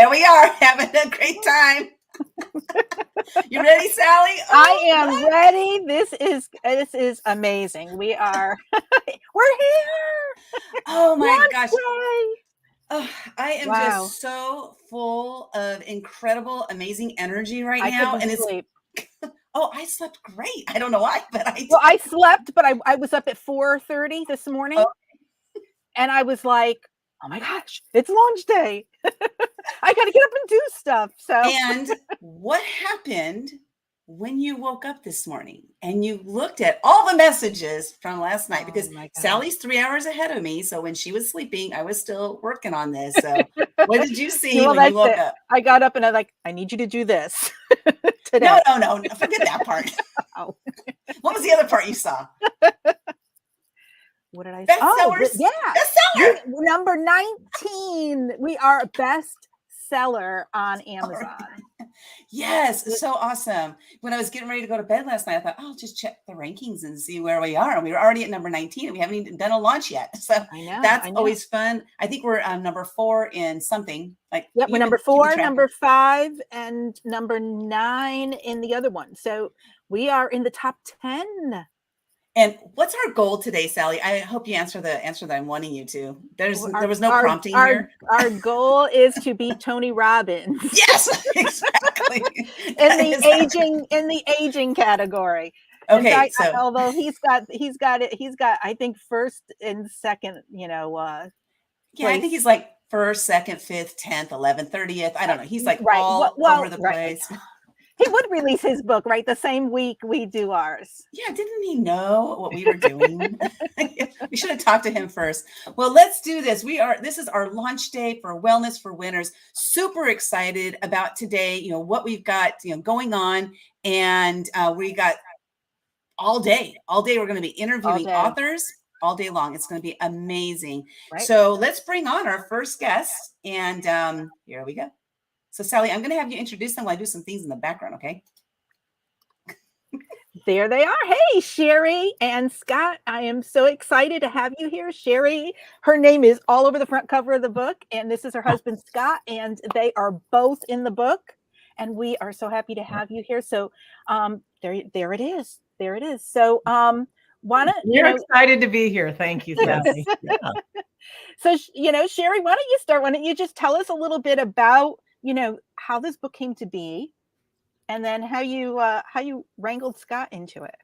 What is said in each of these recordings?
Here we are having a great time. You ready, Sally? I am ready. This is amazing. We're here. Oh my Launch gosh. day. Oh, I am just so full of incredible, amazing energy right now. And sleep. Oh, I slept great. I don't know why, but I did. Well, I slept, but I was up at 4:30 this morning. Oh. And I was like, oh my gosh, it's launch day. I got to get up and do stuff. So, and what happened when you woke up this morning and you looked at all the messages from last night? Because Sally's 3 hours ahead of me. So when she was sleeping, I was still working on this. So what did you see when you woke up? I got up and I was like, I need you to do this today. No. Forget that part. Oh. What was the other part you saw? What did I say? Bestsellers. Bestseller. Number 19. We are a bestseller on Amazon. Yes, so awesome. When I was getting ready to go to bed last night, I thought, I'll just check the rankings and see where we are. And we were already at number 19 and we haven't even done a launch yet. So that's always fun. I think we're number 4 in something. We're number 4, number 5, and number 9 in the other one. So we are in the top 10. And what's our goal today, Sally? I hope you answer the answer that I'm wanting you to. There was no prompting here. Our goal is to beat Tony Robbins. Yes, exactly. in the aging category. Okay, fact, although he's got I think first and second, I think he's like first, second, fifth, 10th, 11th, 30th. I don't know. He's like all over the place. He would release his book, right? The same week we do ours. Yeah, didn't he know what we were doing? We should have talked to him first. Well, let's do this. This is our launch day for Wellness for Winners. Super excited about today, what we've got, going on. And we got all day. All day we're going to be interviewing authors all day long. It's going to be amazing. Right. So let's bring on our first guest. And here we go. So, Sally, I'm going to have you introduce them while I do some things in the background, okay? There they are. Hey, Sherri and Scott. I am so excited to have you here. Sherri, her name is all over the front cover of the book, and this is her husband, Scott, and they are both in the book, and we are so happy to have you here. So, there it is. There it is. So, You're excited to be here. Thank you, Sally. So, Sherri, why don't you start? Why don't you just tell us a little bit about how this book came to be, and then how you wrangled Scott into it.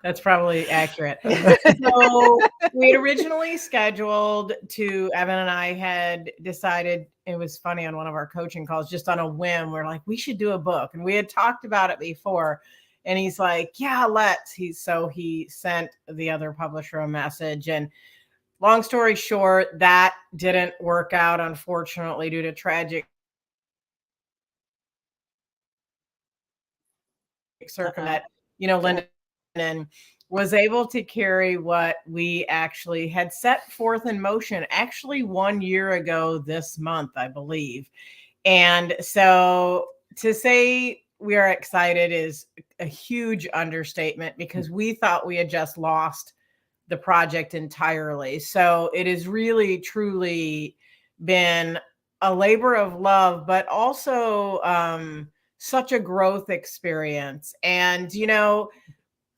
That's probably accurate. So we had originally scheduled Evan and I had decided, it was funny, on one of our coaching calls, just on a whim, we're like, we should do a book. And we had talked about it before. And he's like, yeah, let's. He sent the other publisher a message, and long story short, that didn't work out, unfortunately, due to tragic circumstance. Lyndon was able to carry what we actually had set forth in motion actually 1 year ago this month, I believe. And so to say we are excited is a huge understatement, because we thought we had just lost the project entirely. So it has really, truly been a labor of love, but also such a growth experience. And,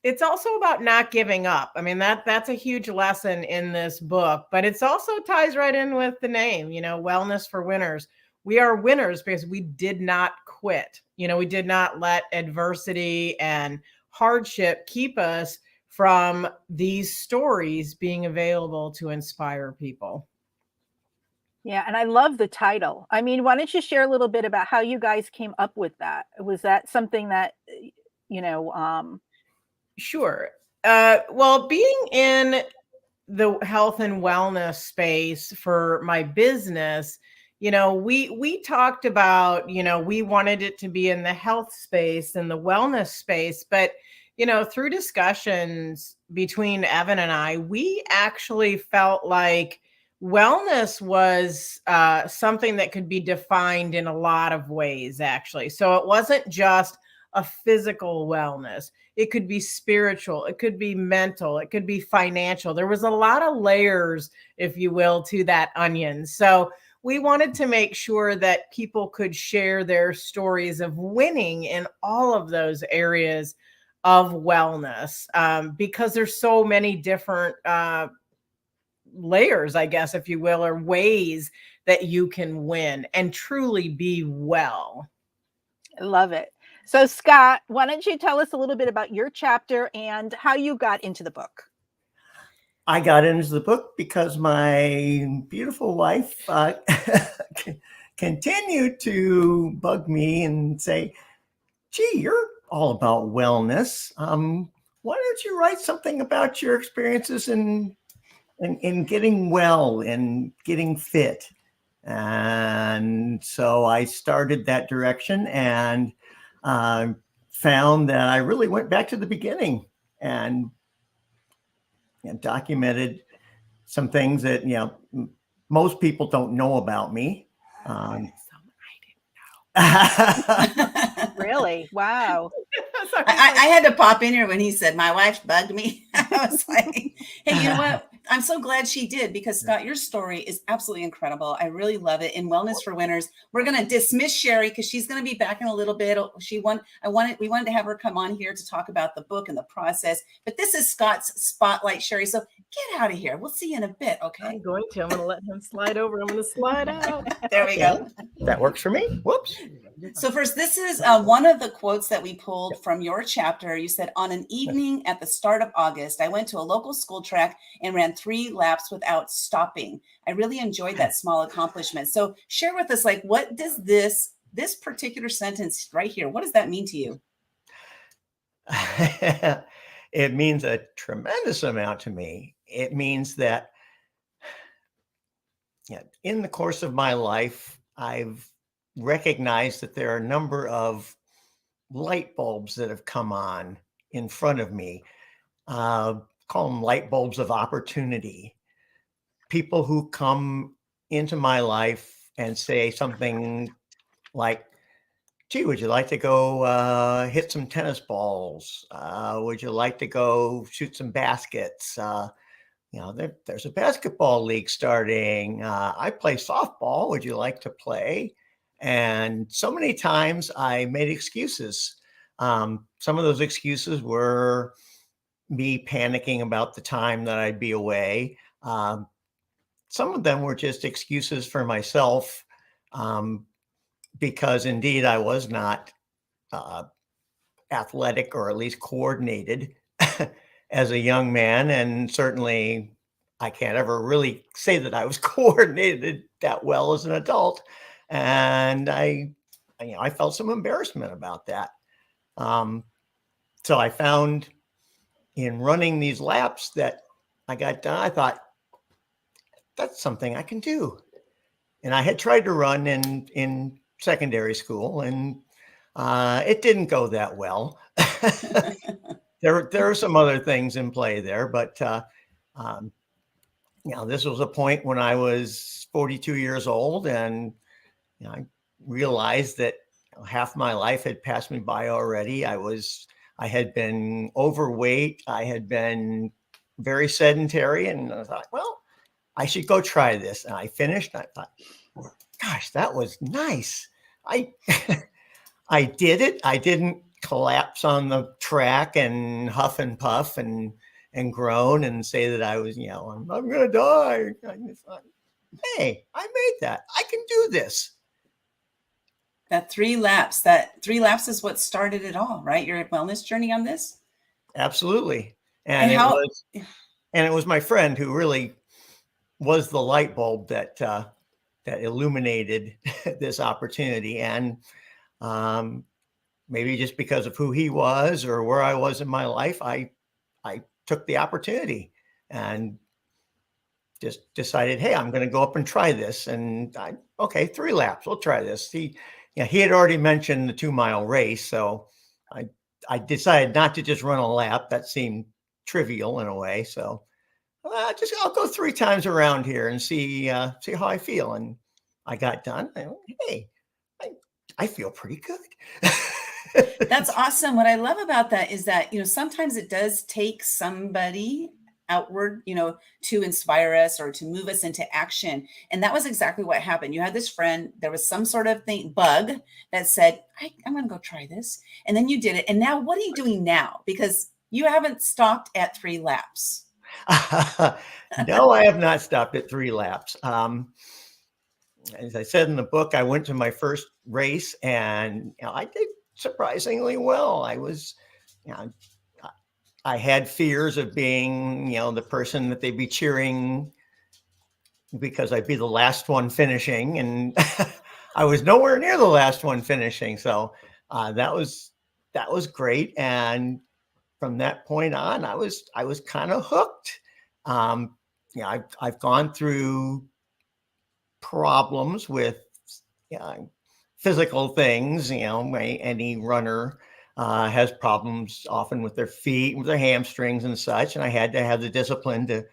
it's also about not giving up. I mean, that's a huge lesson in this book, but it's also ties right in with the name, Wellness for Winners. We are winners because we did not quit. We did not let adversity and hardship keep us from these stories being available to inspire people. Yeah, and I love the title. I mean, why don't you share a little bit about how you guys came up with that? Was that something that, Sure. Well, being in the health and wellness space for my business, we talked about, we wanted it to be in the health space and the wellness space, but through discussions between Evan and I, we actually felt like wellness was something that could be defined in a lot of ways, actually. So it wasn't just a physical wellness. It could be spiritual. It could be mental. It could be financial. There was a lot of layers, if you will, to that onion. So we wanted to make sure that people could share their stories of winning in all of those areas of wellness, because there's so many different layers, I guess, if you will, or ways that you can win and truly be well. I love it. So, Scott, why don't you tell us a little bit about your chapter and how you got into the book? I got into the book because my beautiful wife continued to bug me and say, gee, you're all about wellness. Why don't you write something about your experiences in getting well and getting fit? And so I started that direction and found that I really went back to the beginning and documented some things that, most people don't know about me. Really? Wow. I had to pop in here when he said my wife bugged me. I was like, hey, you know what? I'm so glad she did, because Scott, your story is absolutely incredible. I really love it. In Wellness for Winners, we're going to dismiss Sherri because she's going to be back in a little bit. We wanted to have her come on here to talk about the book and the process, but this is Scott's spotlight, Sherri. So get out of here. We'll see you in a bit. Okay. I'm going to let him slide over. I'm going to slide out. There we go. That works for me. Whoops. So first, this is one of the quotes that we pulled from your chapter. You said, on an evening at the start of August, I went to a local school track and ran 3 laps without stopping. I really enjoyed that small accomplishment. So share with us, like, what does this particular sentence right here, what does that mean to you? It means a tremendous amount to me. It means that in the course of my life, I've recognized that there are a number of light bulbs that have come on in front of me. Call them light bulbs of opportunity. People who come into my life and say something like, gee, would you like to go hit some tennis balls? Would you like to go shoot some baskets? There's a basketball league starting. I play softball. Would you like to play? And so many times I made excuses. Some of those excuses were me panicking about the time that I'd be away. Some of them were just excuses for myself, because indeed I was not athletic, or at least coordinated as a young man. And certainly I can't ever really say that I was coordinated that well as an adult. And I felt some embarrassment about that. So I found in running these laps that I got done, I thought, that's something I can do. And I had tried to run in secondary school, and it didn't go that well. There are some other things in play there, but this was a point when I was 42 years old, and I realized that half my life had passed me by already. I had been overweight. I had been very sedentary, and I thought, well, I should go try this. And I finished, and I thought, gosh, that was nice. I did it. I didn't collapse on the track and huff and puff and groan and say that I was, I'm going to die. I thought, hey, I made that. I can do this. That 3 laps is what started it all, right? Your wellness journey on this? Absolutely. And it was my friend who really was the light bulb that illuminated this opportunity. And maybe just because of who he was or where I was in my life, I took the opportunity and just decided, hey, I'm going to go up and try this. And 3 laps, we'll try this. He had already mentioned the 2-mile race. So I decided not to just run a lap. That seemed trivial in a way. So I'll go 3 times around here and see how I feel. And I got done. I went, hey, I feel pretty good. That's awesome. What I love about that is that, sometimes it does take somebody outward, to inspire us or to move us into action. And that was exactly what happened. You had this friend, there was some sort of bug that said, I'm going to go try this. And then you did it. And now what are you doing now? Because you haven't stopped at 3 laps. No, I have not stopped at 3 laps. As I said in the book, I went to my first race and I did surprisingly well. I had fears of being, the person that they'd be cheering because I'd be the last one finishing, and I was nowhere near the last one finishing. So that was great. And from that point on, I was kind of hooked. I've gone through problems with physical things. Any runner has problems often with their feet, with their hamstrings and such. And I had to have the discipline to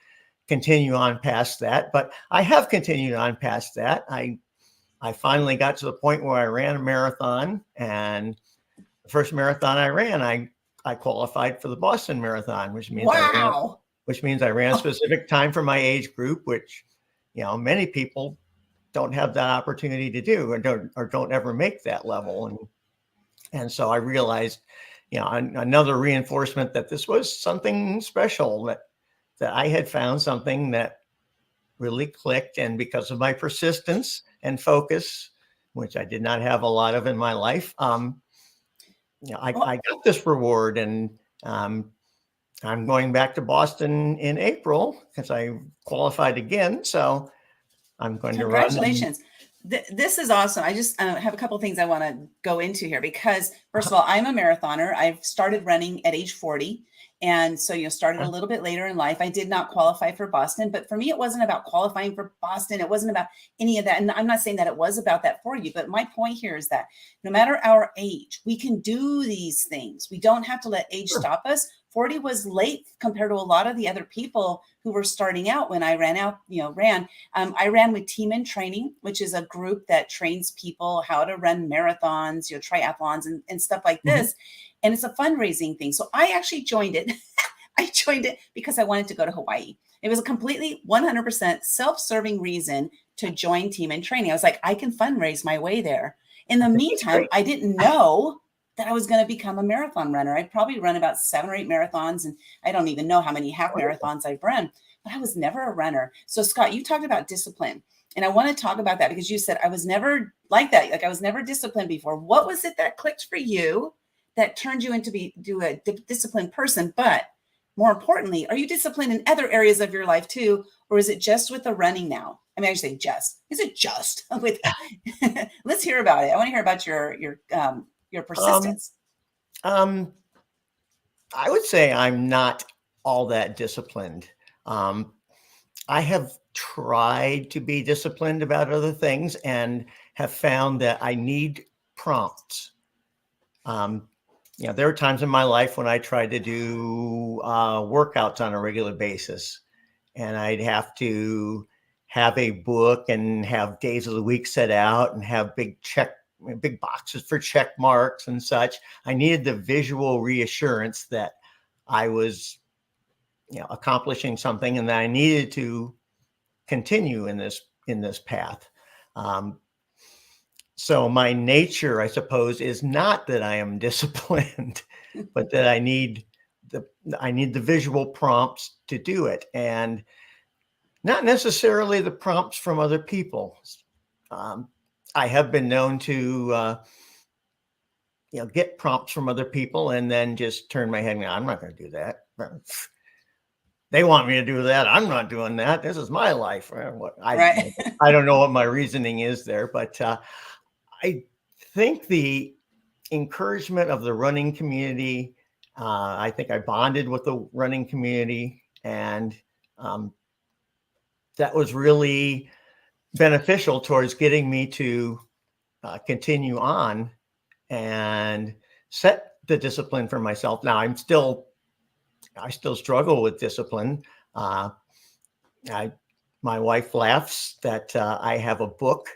continue on past that. But I have continued on past that. I finally got to the point where I ran a marathon, and the first marathon I ran, I qualified for the Boston Marathon, which means I ran a specific time for my age group, which many people don't have that opportunity to do, or don't ever make that level. And so I realized, another reinforcement that this was something special, that I had found something that really clicked. And because of my persistence and focus, which I did not have a lot of in my life, I got this reward. And I'm going back to Boston in April because I qualified again. So I'm going to run. Congratulations. This is awesome. I just have a couple of things I want to go into here because, first of all, I'm a marathoner. I've started running at age 40. And so, started a little bit later in life. I did not qualify for Boston, but for me, it wasn't about qualifying for Boston. It wasn't about any of that. And I'm not saying that it was about that for you, but my point here is that no matter our age, we can do these things. We don't have to let age stop us. 40 was late compared to a lot of the other people who were starting out when I I ran with Team in Training, which is a group that trains people how to run marathons, triathlons and stuff like this. And it's a fundraising thing. So I actually joined it. I joined it because I wanted to go to Hawaii. It was a completely 100% self-serving reason to join Team in Training. I was like, I can fundraise my way there. In the meantime, I didn't know that I was going to become a marathon runner. I'd probably run about 7 or 8 marathons, and I don't even know how many half marathons I've run, but I was never a runner. So Scott, you talked about discipline, and I want to talk about that because you said I was never like that. Like I was never disciplined before. What was it that clicked for you that turned you into a disciplined person? But more importantly, are you disciplined in other areas of your life too? Or is it just with the running now? I mean, I say just, is it just with, let's hear about it. I want to hear about your persistence. I would say I'm not all that disciplined. I have tried to be disciplined about other things and have found that I need prompts. There were times in my life when I tried to do workouts on a regular basis, and I'd have to have a book and have days of the week set out and have big boxes for check marks and such. I needed the visual reassurance that I was, accomplishing something, and that I needed to continue in this path. So my nature, I suppose, is not that I am disciplined, but that I need the visual prompts to do it, and not necessarily the prompts from other people. I have been known to, get prompts from other people and then just turn my head and go, I'm not going to do that. They want me to do that. I'm not doing that. This is my life. I don't know what my reasoning is there, but I think the encouragement of the running community, I think I bonded with the running community, and that was really beneficial towards getting me to continue on and set the discipline for myself. Now I still struggle with discipline. My wife laughs that I have a book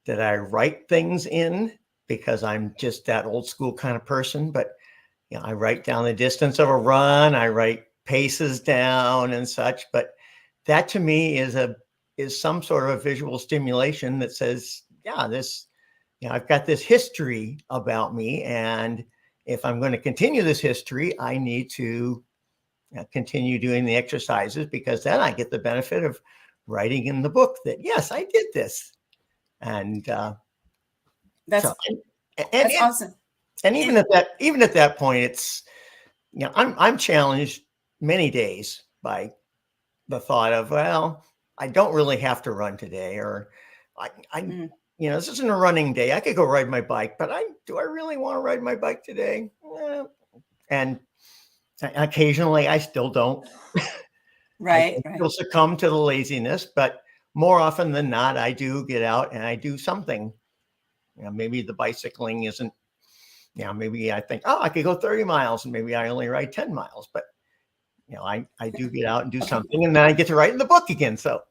that I write things in because I'm just that old school kind of person. But I write down the distance of a run. I write paces down and such. But that to me is some sort of visual stimulation that says, yeah, this, I've got this history about me, and if I'm going to continue this history, I need to continue doing the exercises, because then I get the benefit of writing in the book that, yes, I did this. And That's and awesome. And even at that point, it's, I'm challenged many days by the thought of, well, I don't really have to run today, or this isn't a running day. I could go ride my bike, but do I really want to ride my bike today? And occasionally I still don't. Right. I still succumb to the laziness, but more often than not, I do get out and I do something. Maybe the bicycling isn't, maybe I think, I could go 30 miles and maybe I only ride 10 miles, but I do get out and do something, and then I get to write in the book again. So,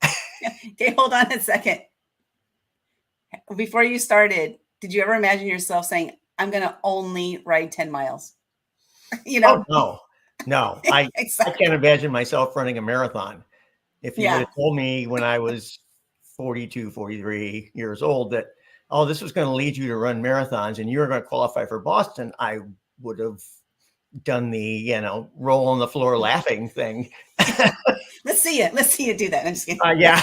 okay, hold on a second. Before you started, did you ever imagine yourself saying, I'm going to only ride 10 miles? Oh, no. Exactly. I can't imagine myself running a marathon. If you would have told me when I was 42, 43 years old that, this was going to lead you to run marathons and you were going to qualify for Boston, I would have done the, roll on the floor laughing thing. Let's see you do that. I'm just kidding. Yeah.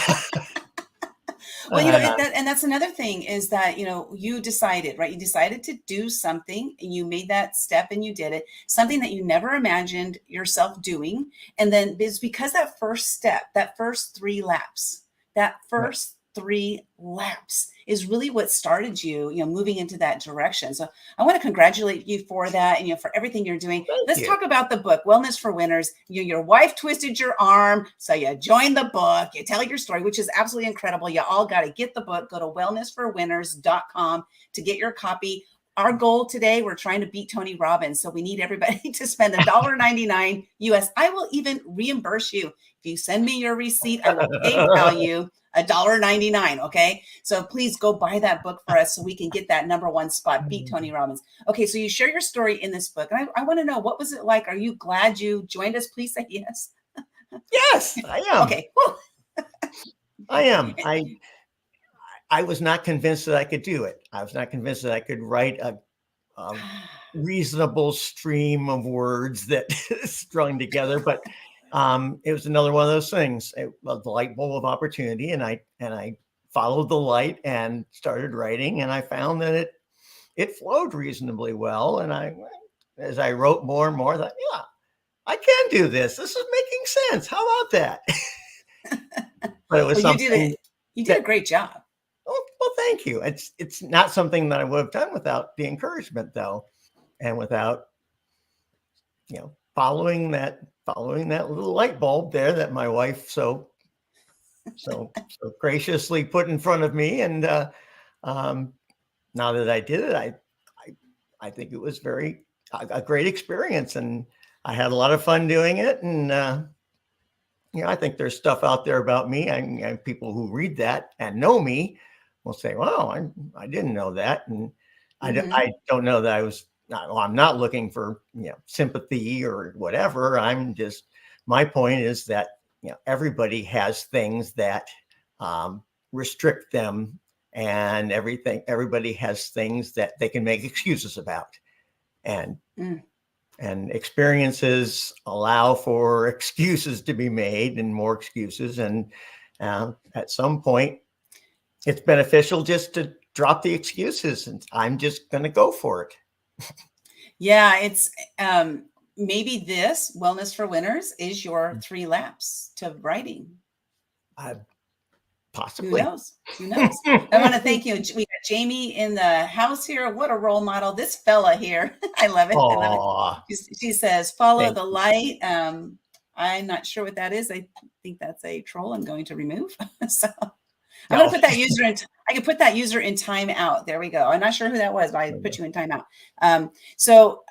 Well, and that's another thing is that, you decided, right? You decided to do something and you made that step and you did it, something that you never imagined yourself doing. And then it's because that first step, that first 3 laps, is really what started you, moving into that direction. So I want to congratulate you for that and, for everything you're doing. Let's talk about the book, Wellness for Winners. Your wife twisted your arm, so you joined the book. You tell your story, which is absolutely incredible. You all got to get the book. Go to wellnessforwinners.com to get your copy. Our goal today, we're trying to beat Tony Robbins. So we need everybody to spend $1.99 US. I will even reimburse you. If you send me your receipt, I will PayPal you $1.99. Okay. So please go buy that book for us so we can get that #1 spot, beat Tony Robbins. Okay. So you share your story in this book. And I want to know, what was it like? Are you glad you joined us? Please say yes. Yes, I am. Okay. I am. I was not convinced that I could do it. I was not convinced that I could write a reasonable stream of words that strung together, but it was another one of those things. It was the light bulb of opportunity, and I followed the light and started writing, and I found that it flowed reasonably well. And as I wrote more and more, I thought, yeah, I can do this. This is making sense. How about that? But it was something. You did a great job. Oh, well, thank you. It's not something that I would have done without the encouragement, though, and without following that little light bulb there that my wife so graciously put in front of me. And now that I did it, I think it was a great experience, and I had a lot of fun doing it. And I think there's stuff out there about me, and people who read that and know me will say, "Wow, I didn't know that," and I don't know that I was. I'm not looking for sympathy or whatever. I'm just, my point is that everybody has things that restrict them, and everybody has things that they can make excuses about, and experiences allow for excuses to be made, and more excuses, and at some point it's beneficial just to drop the excuses, and I'm just going to go for it. Yeah, it's maybe this Wellness for Winners is your 3 laps to writing. Possibly. Who knows? I want to thank you. We got Jamie in the house here. What a role model. This fella here. I love it. Aww. I love it. She says, follow the light. I'm not sure what that is. I think that's a troll I'm going to remove. So I'm going to put that user in. I can put that user in timeout. There we go. I'm not sure who that was, but I put you in timeout. So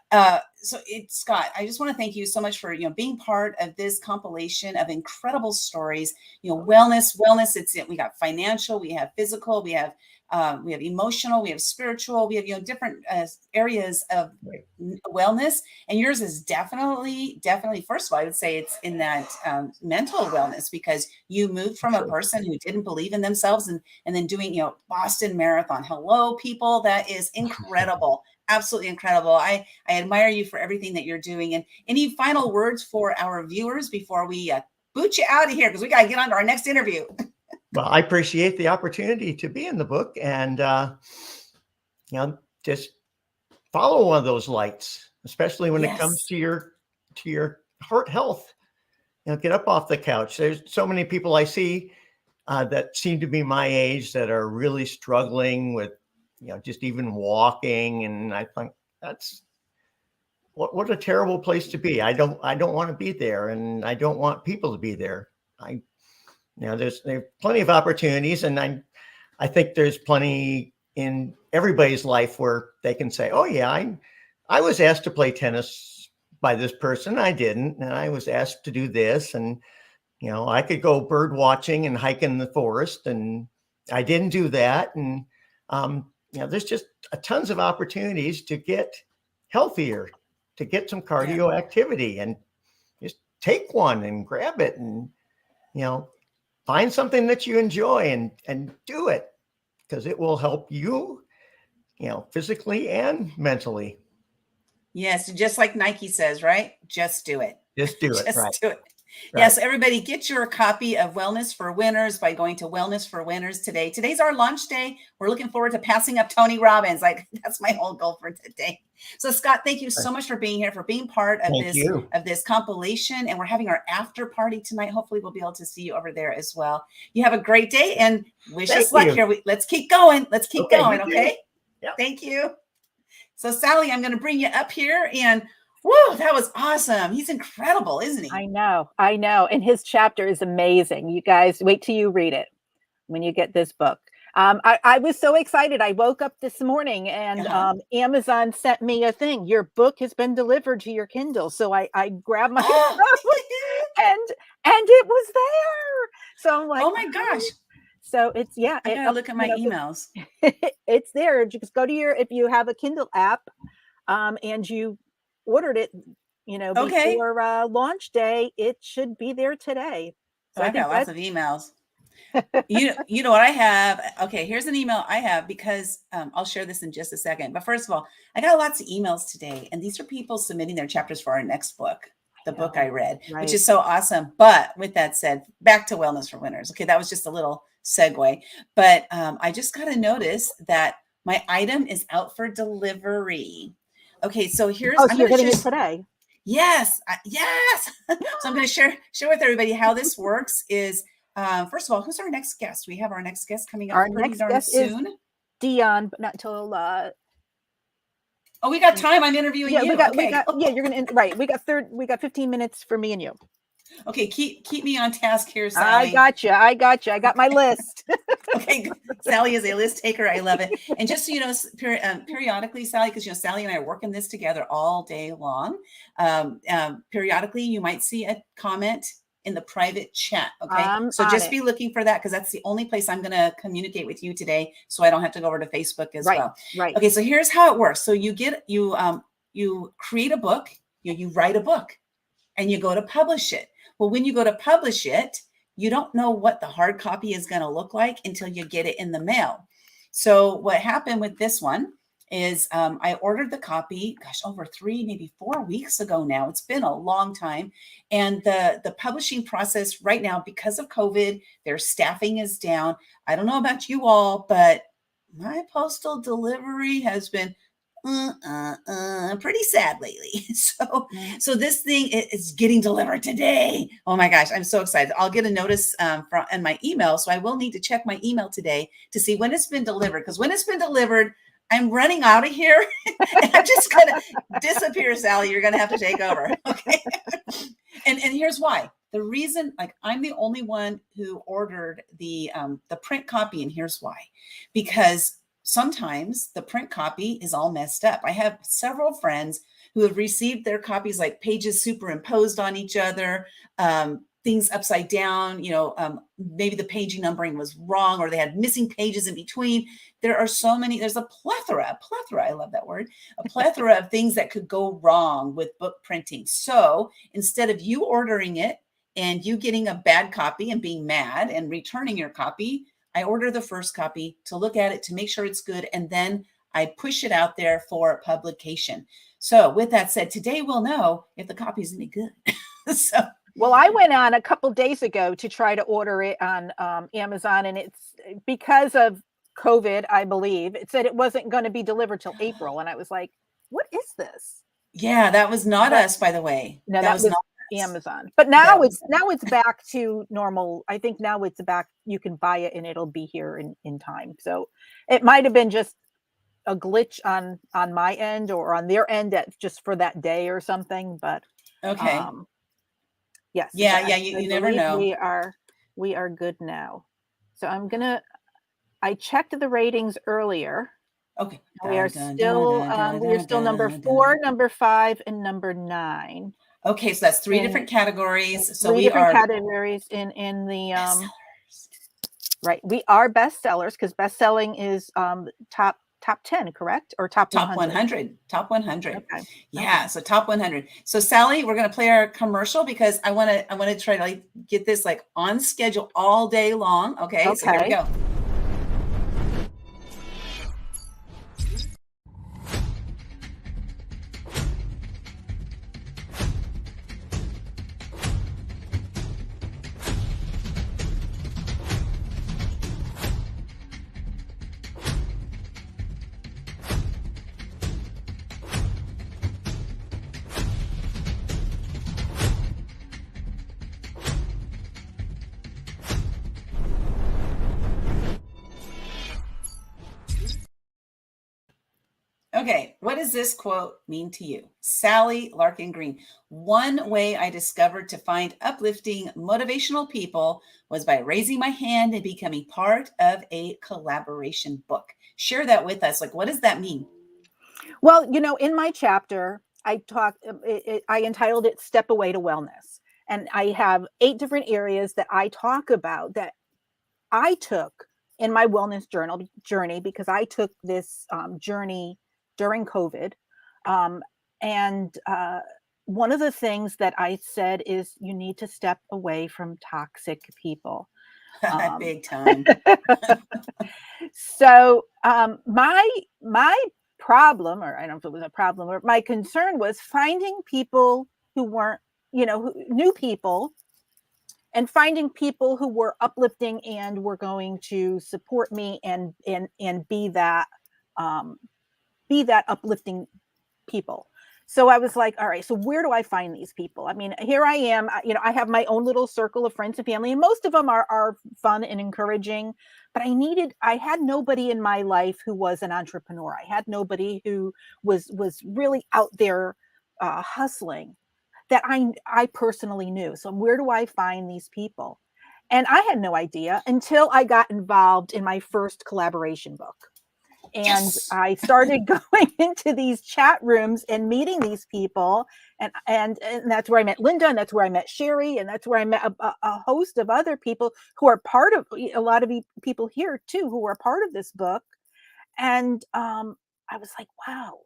Scott, I just want to thank you so much for being part of this compilation of incredible stories. Wellness. We got financial, we have physical, we have we have emotional, we have spiritual, we have, you know, different areas of Right. wellness. And yours is definitely, first of all, I would say it's in that mental wellness, because you moved from a person who didn't believe in themselves and then doing, you know, Boston Marathon. Hello, people. That is incredible. Absolutely incredible. I admire you for everything that you're doing. And any final words for our viewers before we boot you out of here, because we got to get on to our next interview. Well, I appreciate the opportunity to be in the book, and you know, just follow one of those lights, especially when it comes to your heart health. You know, get up off the couch. There's so many people I see that seem to be my age that are really struggling with, you know, just even walking, and I think that's what a terrible place to be. I don't want to be there, and I don't want people to be there. You know, there's plenty of opportunities, and I think there's plenty in everybody's life where they can say, oh yeah, I was asked to play tennis by this person. I didn't. And I was asked to do this, and, you know, I could go bird watching and hike in the forest, and I didn't do that. And, you know, there's just tons of opportunities to get healthier, to get some cardio activity, and just take one and grab it, and, you know, find something that you enjoy and do it, because it will help you, you know, physically and mentally. Yes, just like Nike says, right? Just do it. Just do it. Just Right. do it. Right. Yes, everybody, get your copy of Wellness for Winners by going to Wellness for Winners today. Today's our launch day. We're looking forward to passing up Tony Robbins. Like, that's my whole goal for today. So, Scott, thank you so much for being here, for being part of this compilation. And we're having our after party tonight. Hopefully, we'll be able to see you over there as well. You have a great day, and wish us luck here. Let's keep going. Let's keep going. Okay. Yep. Thank you. So, Sally, I'm going to bring you up here, and whoa, that was awesome. He's incredible, isn't he? I know. And his chapter is amazing. You guys wait till you read it when you get this book. I was so excited. I woke up this morning and Amazon sent me a thing. Your book has been delivered to your Kindle. So I grabbed my and it was there. So I'm like, oh my gosh. So it's, I gotta look at my emails. It's there. Just go to if you have a Kindle app, and you ordered it, you know, before launch day, it should be there today. So I got lots of emails. You know what I have? Okay, here's an email I have, because I'll share this in just a second. But first of all, I got lots of emails today, and these are people submitting their chapters for our next book, the book I read, which is so awesome. But with that said, back to Wellness for Winners. Okay, that was just a little segue. But I just got to notice that my item is out for delivery. Okay, so here's so you're getting it today. Yes, yes. So I'm going to share with everybody how this works. Is first of all, who's our next guest? We have our next guest coming up pretty darn soon. Is Dionne, but not until. Oh, we got time. I'm interviewing you. We got, you're gonna right. We got 15 minutes for me and you. Okay, keep me on task here, Sally. I got you. I got my list. Okay, Sally is a list taker. I love it. And just so you know, periodically, Sally, because, you know, Sally and I are working this together all day long. Periodically, you might see a comment in the private chat. Okay, so just be looking for that, because that's the only place I'm going to communicate with you today, so I don't have to go over to Facebook as well. Right. Okay, so here's how it works. So you create a book, you write a book, and you go to publish it. Well, when you go to publish it, you don't know what the hard copy is going to look like until you get it in the mail. So what happened with this one is I ordered the copy, over 3, maybe 4 weeks ago now. It's been a long time. And the publishing process right now, because of COVID, their staffing is down. I don't know about you all, but my postal delivery has been pretty sad lately. So this thing is getting delivered today. Oh my gosh, I'm so excited. I'll get a notice in my email. So I will need to check my email today to see when it's been delivered. Because when it's been delivered, I'm running out of here. I'm just gonna disappear, Sally. You're gonna have to take over. Okay. And here's why. The reason, like, I'm the only one who ordered the print copy, and here's why. Because sometimes the print copy is all messed up. I have several friends who have received their copies like pages superimposed on each other. things upside down, maybe the paging numbering was wrong, or they had missing pages in between. There are so many, there's a plethora, I love that word, a plethora of things that could go wrong with book printing. So instead of you ordering it and you getting a bad copy and being mad and returning your copy, I order the first copy to look at it, to make sure it's good, and then I push it out there for publication. So with that said, today we'll know if the copy is any good. So, well, I went on a couple days ago to try to order it on Amazon, and it's because of COVID, I believe. It said it wasn't going to be delivered till April, and I was like, "What is this?" Yeah, that was not us, by the way. No, that was not Amazon. But now it's back to normal. I think now it's back. You can buy it, and it'll be here in time. So it might have been just a glitch on my end or on their end just for that day or something. But okay. Yes. Yeah. You never know. We are good now. So I checked the ratings earlier. Okay. We are still number 4, number 5, and number 9. Okay, so that's 3 different categories. So we are categories in the right. We are bestsellers because bestselling is top 10, correct? Or top 100? Top 100. Okay. Yeah, so top 100. So Sally, we're going to play our commercial because I want to try to like get this like on schedule all day long. Okay. So here we go. Okay, what does this quote mean to you? Sally Larkin Green. One way I discovered to find uplifting, motivational people was by raising my hand and becoming part of a collaboration book. Share that with us. Like, what does that mean? Well, in my chapter, I entitled it Step Away to Wellness. And I have 8 different areas that I talk about that I took in my wellness journey because I took this journey during COVID. And one of the things that I said is you need to step away from toxic people. Big time. So my problem, or I don't know if it was a problem, or my concern was finding people who weren't, new people, and finding people who were uplifting and were going to support me and be that uplifting people. So I was like, all right, so where do I find these people? I mean, here I am, I have my own little circle of friends and family, and most of them are fun and encouraging, but I had nobody in my life who was an entrepreneur. I had nobody who was really out there hustling that I personally knew. So where do I find these people? And I had no idea until I got involved in my first collaboration book. And yes. I started going into these chat rooms and meeting these people. And that's where I met Linda, and that's where I met Sherri, and that's where I met a host of other people who are part of, a lot of people here too, who are part of this book. And I was like, wow,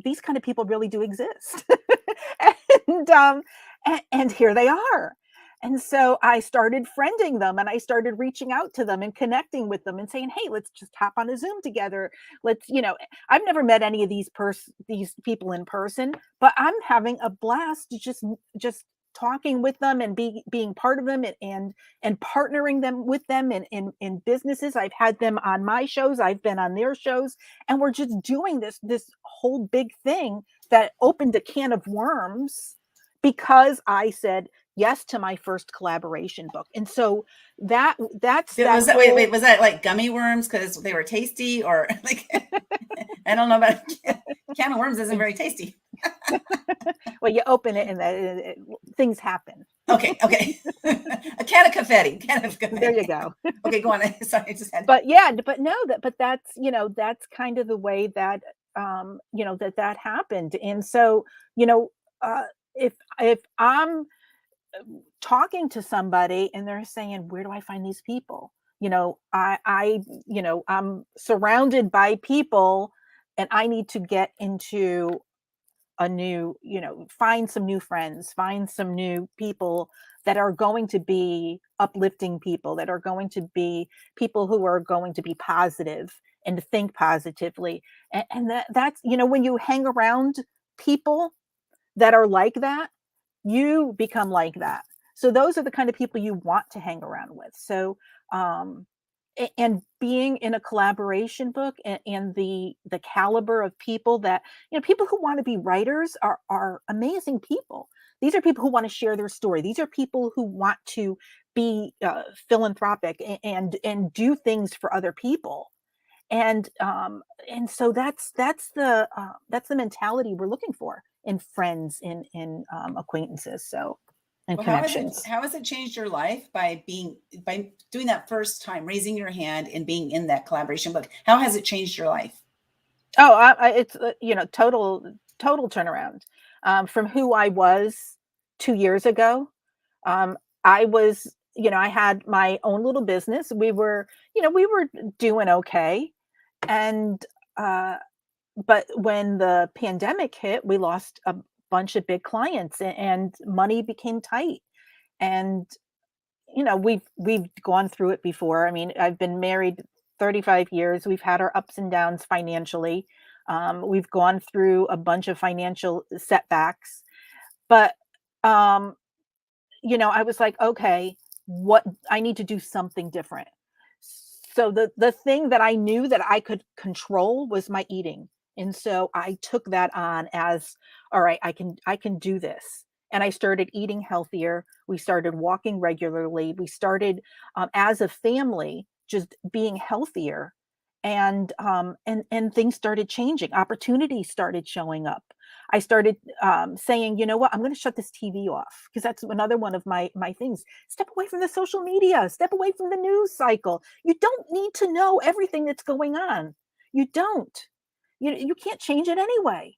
these kind of people really do exist. and here they are. And so I started friending them, and I started reaching out to them and connecting with them and saying, hey, let's just hop on a Zoom together. Let's, I've never met any of these people in person, but I'm having a blast just talking with them and being part of them and partnering them with them in businesses. I've had them on my shows. I've been on their shows, and we're just doing this whole big thing that opened a can of worms because I said yes to my first collaboration book. And so was that like gummy worms because they were tasty, or like I don't know, about can of worms isn't very tasty. Well, you open it and things happen. Okay. A can of confetti. There you go. Okay, go on. Sorry, I just had. But that's kind of the way that that happened. And so if I'm talking to somebody and they're saying, where do I find these people? I'm surrounded by people and I need to get into a new, find some new friends, find some new people that are going to be uplifting people, that are going to be people who are going to be positive and think positively. And that's, when you hang around people that are like that, you become like that. So those are the kind of people you want to hang around with. So, and being in a collaboration book, and the caliber of people that, people who want to be writers are amazing people. These are people who want to share their story. These are people who want to be philanthropic and do things for other people. And so that's the mentality we're looking for in friends, in acquaintances, so, and connections. How has it changed your life by doing that first time, raising your hand and being in that collaboration book? How has it changed your life? Oh, it's total turnaround from who I was 2 years ago. I was, I had my own little business. We were doing okay, and but when the pandemic hit, we lost a bunch of big clients, and money became tight. And we've gone through it before. I mean, I've been married 35 years. We've had our ups and downs financially. We've gone through a bunch of financial setbacks, but I was like, okay, what, I need to do something different. So the thing that I knew that I could control was my eating. And so I took that on as, all right, I can do this. And I started eating healthier. We started walking regularly. We started, as a family, just being healthier. And things started changing. Opportunities started showing up. I started saying, you know what, I'm going to shut this TV off, because that's another one of my things. Step away from the social media. Step away from the news cycle. You don't need to know everything that's going on. You don't. You can't change it anyway.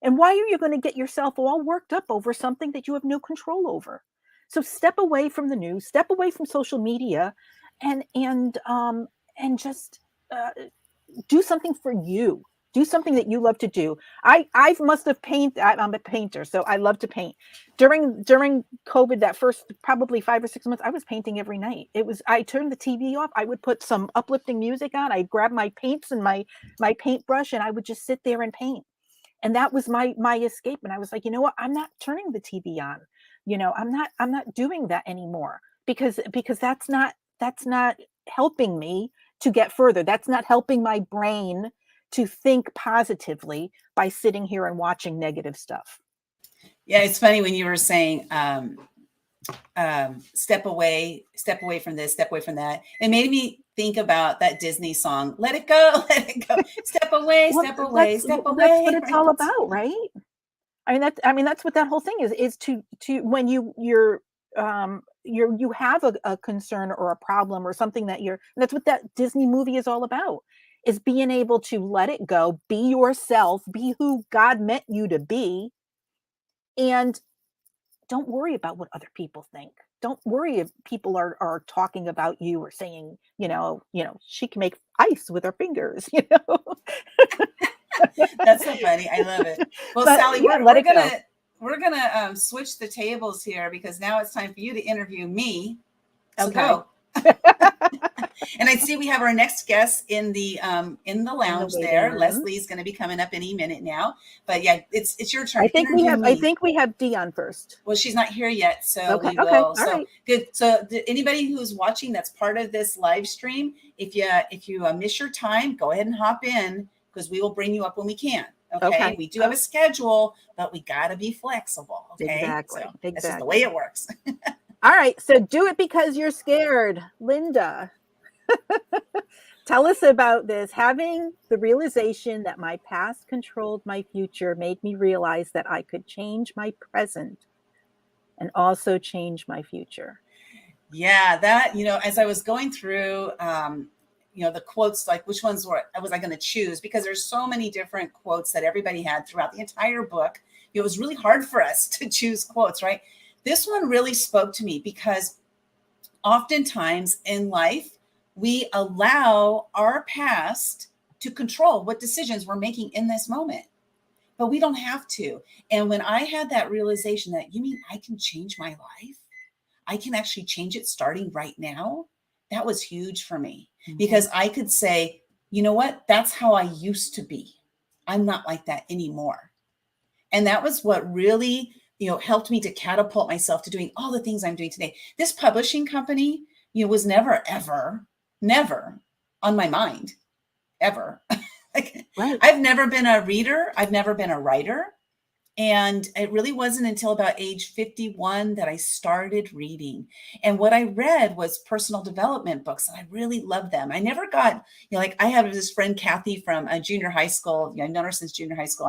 And why are you going to get yourself all worked up over something that you have no control over? So step away from the news. Step away from social media, and just do something for you. Do something that you love to do. I must have painted. I'm a painter, so I love to paint. During COVID, that first probably 5 or 6 months, I was painting every night. I turned the TV off. I would put some uplifting music on. I'd grab my paints and my paintbrush, and I would just sit there and paint. And that was my escape. And I was like, you know what? I'm not turning the TV on. I'm not doing that anymore, because that's not helping me to get further. That's not helping my brain to think positively by sitting here and watching negative stuff. Yeah, it's funny when you were saying step away from this, step away from that. It made me think about that Disney song, Let It Go, let it go. Step away, step away, step away. That's what it's all about, right? I mean, that's what that whole thing is to when you have a concern or a problem or something that's what that Disney movie is all about, is being able to let it go, be yourself, be who God meant you to be, and don't worry about what other people think. Don't worry if people are talking about you or saying, she can make ice with her fingers, That's so funny. I love it. Well, but, Sally, yeah, we're gonna switch the tables here, because now it's time for you to interview me. So Okay. go. And I see we have our next guest in the lounge there. Leslie's going to be coming up any minute now. But yeah, it's your turn. I think we have Dionne first. Well, she's not here yet, so Okay. we will. Okay. All So right. good. So anybody who's watching that's part of this live stream, if you miss your time, go ahead and hop in, because we will bring you up when we can. Okay. We do have a schedule, but we got to be flexible. Okay. Exactly. So this is the way it works. All right. So do it because you're scared. Linda, tell us about this. Having the realization that my past controlled my future made me realize that I could change my present and also change my future. Yeah, that, as I was going through, the quotes, like which ones was I going to choose, because there's so many different quotes that everybody had throughout the entire book. It was really hard for us to choose quotes, right? This one really spoke to me because oftentimes in life, we allow our past to control what decisions we're making in this moment, but we don't have to. And when I had that realization that, you mean I can change my life? I can actually change it starting right now. That was huge for me because I could say, you know what? That's how I used to be. I'm not like that anymore. And that was what really, helped me to catapult myself to doing all the things I'm doing today. This publishing company, was never, ever, never on my mind, ever. Like, Right. I've never been a reader. I've never been a writer. And it really wasn't until about age 51 that I started reading. And what I read was personal development books, and I really loved them. I never got, like I have this friend, Kathy, from junior high school. I've known her since junior high school.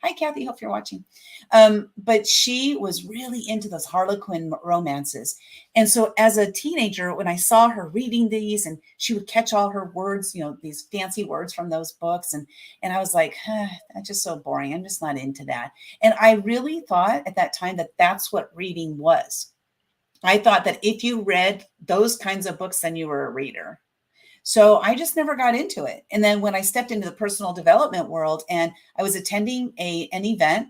Hi, Kathy, hope you're watching. But she was really into those Harlequin romances. And so as a teenager, when I saw her reading these, and she would catch all her words, these fancy words from those books. And I was like, that's just so boring. I'm just not into that. And I really thought at that time that that's what reading was. I thought that if you read those kinds of books, then you were a reader. So I just never got into it. And then when I stepped into the personal development world and I was attending an event,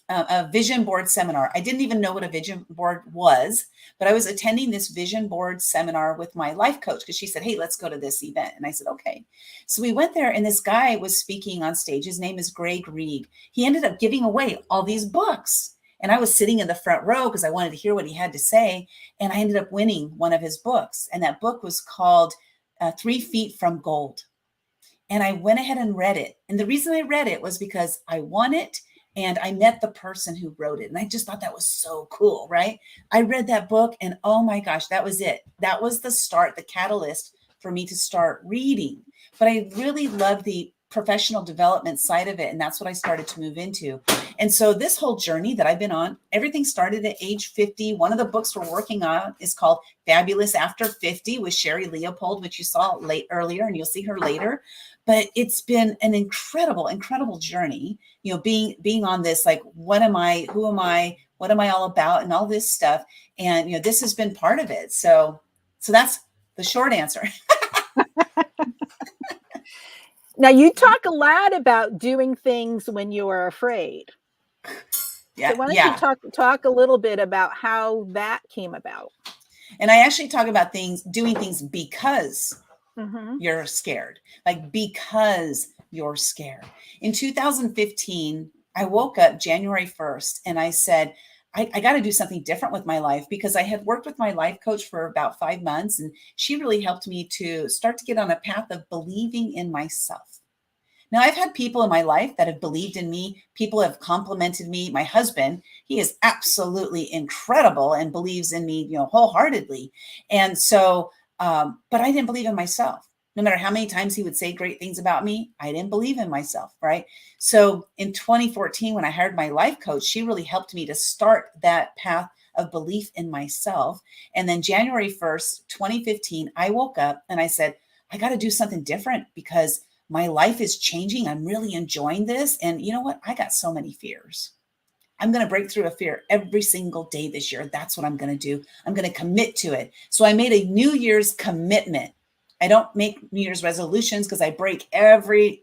a vision board seminar. I didn't even know what a vision board was, but I was attending this vision board seminar with my life coach because she said, hey, let's go to this event. And I said, okay. So we went there and this guy was speaking on stage. His name is Greg Reed. He ended up giving away all these books. And I was sitting in the front row because I wanted to hear what he had to say. And I ended up winning one of his books. And that book was called 3 Feet from Gold. And I went ahead and read it. And the reason I read it was because I won it. And I met the person who wrote it. And I just thought that was so cool, right? I read that book and oh my gosh, that was it. That was the start, the catalyst for me to start reading. But I really loved the professional development side of it. And that's what I started to move into. And so this whole journey that I've been on, everything started at age 50. One of the books we're working on is called Fabulous After 50 with Sherri Leopold, which you saw earlier, and you'll see her later. But it's been an incredible, incredible journey, being on this, like, what am I, who am I, what am I all about, and all this stuff. And, this has been part of it. So that's the short answer. Now, you talk a lot about doing things when you are afraid. Yeah. So why don't you talk a little bit about how that came about? And I actually talk about doing things because you're scared, like because you're scared. In 2015, I woke up January 1st and I said, I got to do something different with my life because I had worked with my life coach for about 5 months. And she really helped me to start to get on a path of believing in myself. Now, I've had people in my life that have believed in me. People have complimented me. My husband, he is absolutely incredible and believes in me, wholeheartedly. And so, but I didn't believe in myself. No matter how many times he would say great things about me, I didn't believe in myself, right? So in 2014, when I hired my life coach, she really helped me to start that path of belief in myself. And then January 1st, 2015, I woke up and I said, I got to do something different because my life is changing. I'm really enjoying this. And you know what? I got so many fears. I'm going to break through a fear every single day this year. That's what I'm going to do. I'm going to commit to it. So I made a New Year's commitment. I don't make New Year's resolutions because I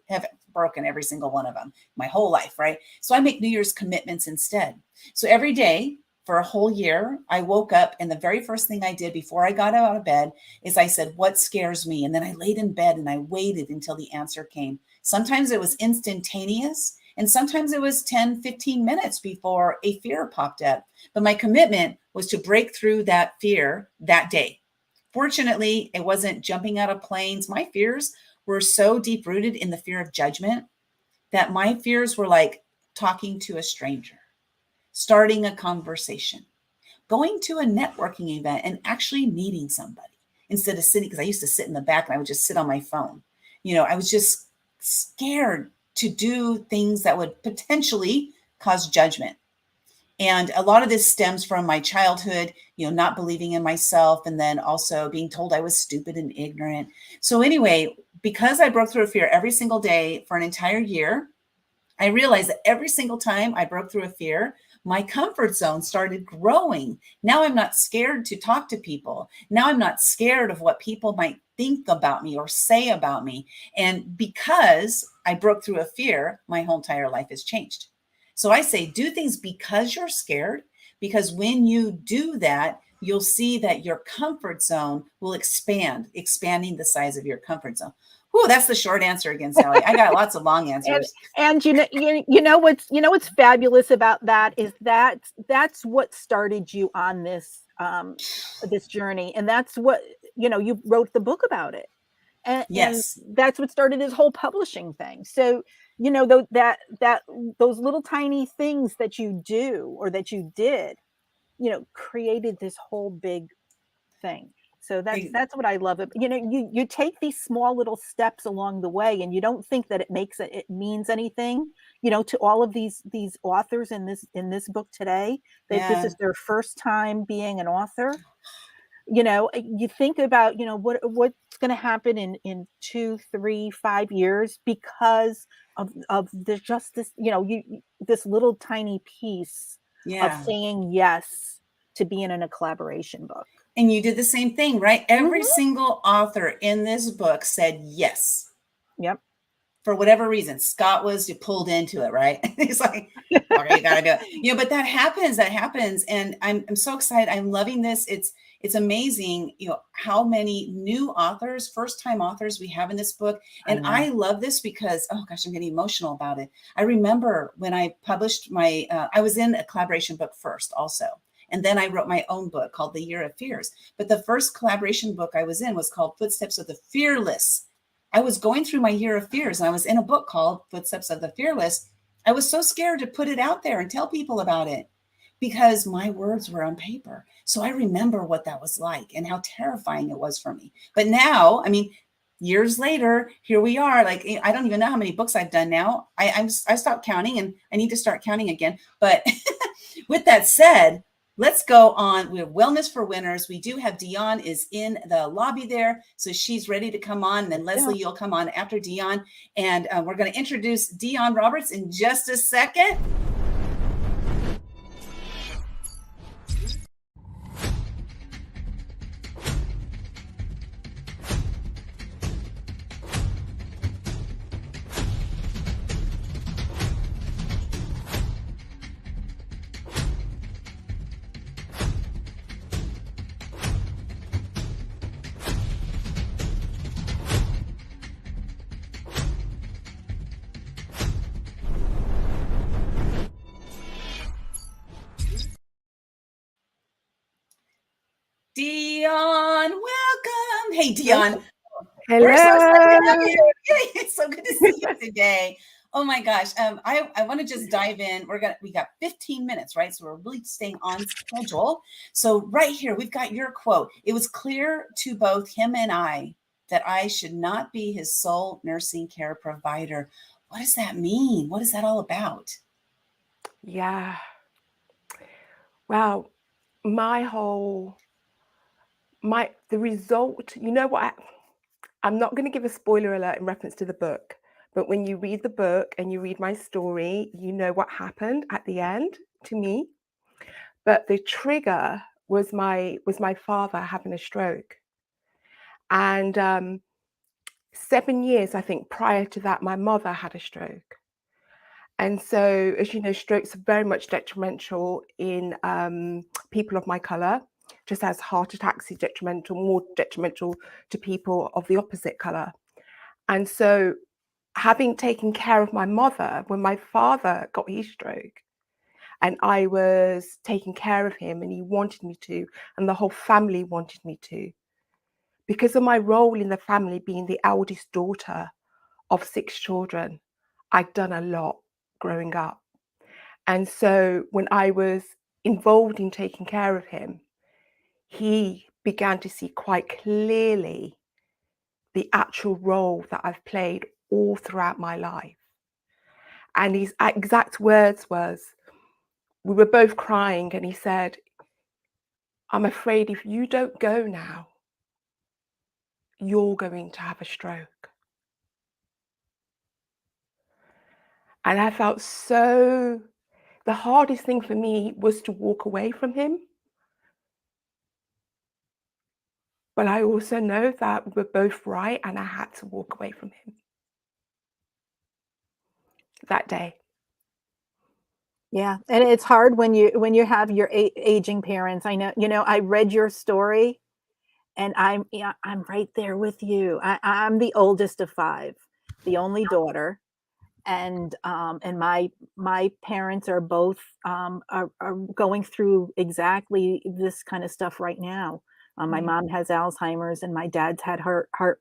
have broken every single one of them my whole life, right? So I make New Year's commitments instead. So every day for a whole year, I woke up and the very first thing I did before I got out of bed is I said, what scares me? And then I laid in bed and I waited until the answer came. Sometimes it was instantaneous and sometimes it was 10, 15 minutes before a fear popped up. But my commitment was to break through that fear that day. Fortunately, it wasn't jumping out of planes. My fears were so deep rooted in the fear of judgment that my fears were like talking to a stranger, starting a conversation, going to a networking event and actually meeting somebody instead of sitting, because I used to sit in the back and I would just sit on my phone. I was just scared to do things that would potentially cause judgment. And a lot of this stems from my childhood, not believing in myself, and then also being told I was stupid and ignorant. So anyway, because I broke through a fear every single day for an entire year, I realized that every single time I broke through a fear, my comfort zone started growing. Now I'm not scared to talk to people. Now I'm not scared of what people might think about me or say about me. And because I broke through a fear, my whole entire life has changed. So I say, do things because you're scared, because when you do that, you'll see that your comfort zone will expand, expanding the size of your comfort zone. Whew, that's the short answer again, Sally. I got lots of long answers. And what's fabulous about that is that's what started you on this journey, and that's what you wrote the book about it, and Yes. that's what started this whole publishing thing. So those little tiny things that you do or that you did, created this whole big thing. So that's what I love. You take these small little steps along the way, and you don't think that it means anything, to all of these authors in this book today, that this is their first time being an author. You think about, what's going to happen in 2, 3, 5 years because of this, just this, this little tiny piece of saying yes to being in a collaboration book. And you did the same thing, right? Every single author in this book said yes. Yep. For whatever reason, Scott was pulled into it, right? He's like, okay, you gotta do it. But that happens. And I'm so excited. I'm loving this. It's amazing, how many new authors, first-time authors we have in this book. And I love this because, oh gosh, I'm getting emotional about it. I remember when I published I was in a collaboration book first also. And then I wrote my own book called The Year of Fears. But the first collaboration book I was in was called Footsteps of the Fearless. I was going through my year of fears, and I was in a book called Footsteps of the Fearless. I was so scared to put it out there and tell people about it because my words were on paper. So I remember what that was like and how terrifying it was for me. But now, years later, here we are. Like, I don't even know how many books I've done now. I stopped counting, and I need to start counting again. But with that said, let's go on. We have Wellness for Winners. We do have Dionne is in the lobby there. So she's ready to come on. And then Leslie, you'll come on after Dionne. And we're going to introduce Dion Roberts in just a second. Dionne, welcome. Hey, Dionne. Hello. We're so excited to have you. It's so good to see you today. Oh my gosh. I want to just dive in. We got 15 minutes, right? So we're really staying on schedule. So right here, we've got your quote. It was clear to both him and I that I should not be his sole nursing care provider. What does that mean? What is that all about? Yeah. Wow. The result, what? I'm not going to give a spoiler alert in reference to the book, but when you read the book and you read my story, you know what happened at the end to me. But the trigger was my father having a stroke. And 7 years, I think, prior to that, my mother had a stroke. And so, as you know, strokes are very much detrimental in people of my colour, just as heart attacks is more detrimental to people of the opposite colour. And so, having taken care of my mother when my father got his stroke, and I was taking care of him, and he wanted me to, and the whole family wanted me to, because of my role in the family being the eldest daughter of 6 children, I'd done a lot growing up. And so when I was involved in taking care of him, he began to see quite clearly the actual role that I've played all throughout my life. And his exact words was, we were both crying, and he said, I'm afraid if you don't go now, you're going to have a stroke. And I felt the the hardest thing for me was to walk away from him. But I also know that we're both right, and I had to walk away from him that day. Yeah, and it's hard when you have your aging parents. I know, I read your story, and I'm right there with you. I'm the oldest of 5, the only daughter, and my parents are both are going through exactly this kind of stuff right now. My mom has Alzheimer's, and my dad's had heart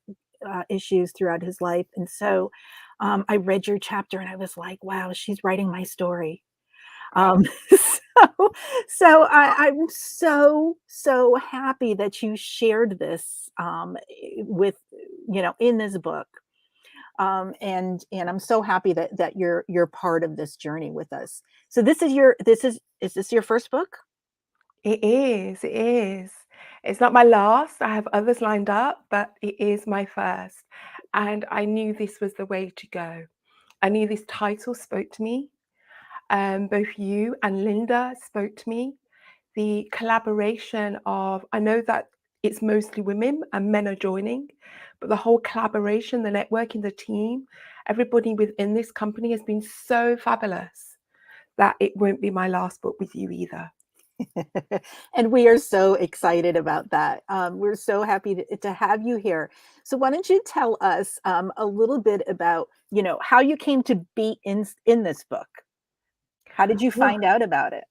issues throughout his life, and so I read your chapter, and I was like, wow, she's writing my story. I'm so happy that you shared this with in this book, and I'm so happy that you're part of this journey with us. So is this your first book? It is. It is. It's not my last. I have others lined up, but it is my first. And I knew this was the way to go. I knew this title spoke to me. Both you and Linda spoke to me. The collaboration of, I know that it's mostly women and men are joining, but the whole collaboration, the networking, the team, everybody within this company has been so fabulous that it won't be my last book with you either. And we are so excited about that. We're so happy to have you here. So why don't you tell us a little bit about, how you came to be in this book? How did you find out about it?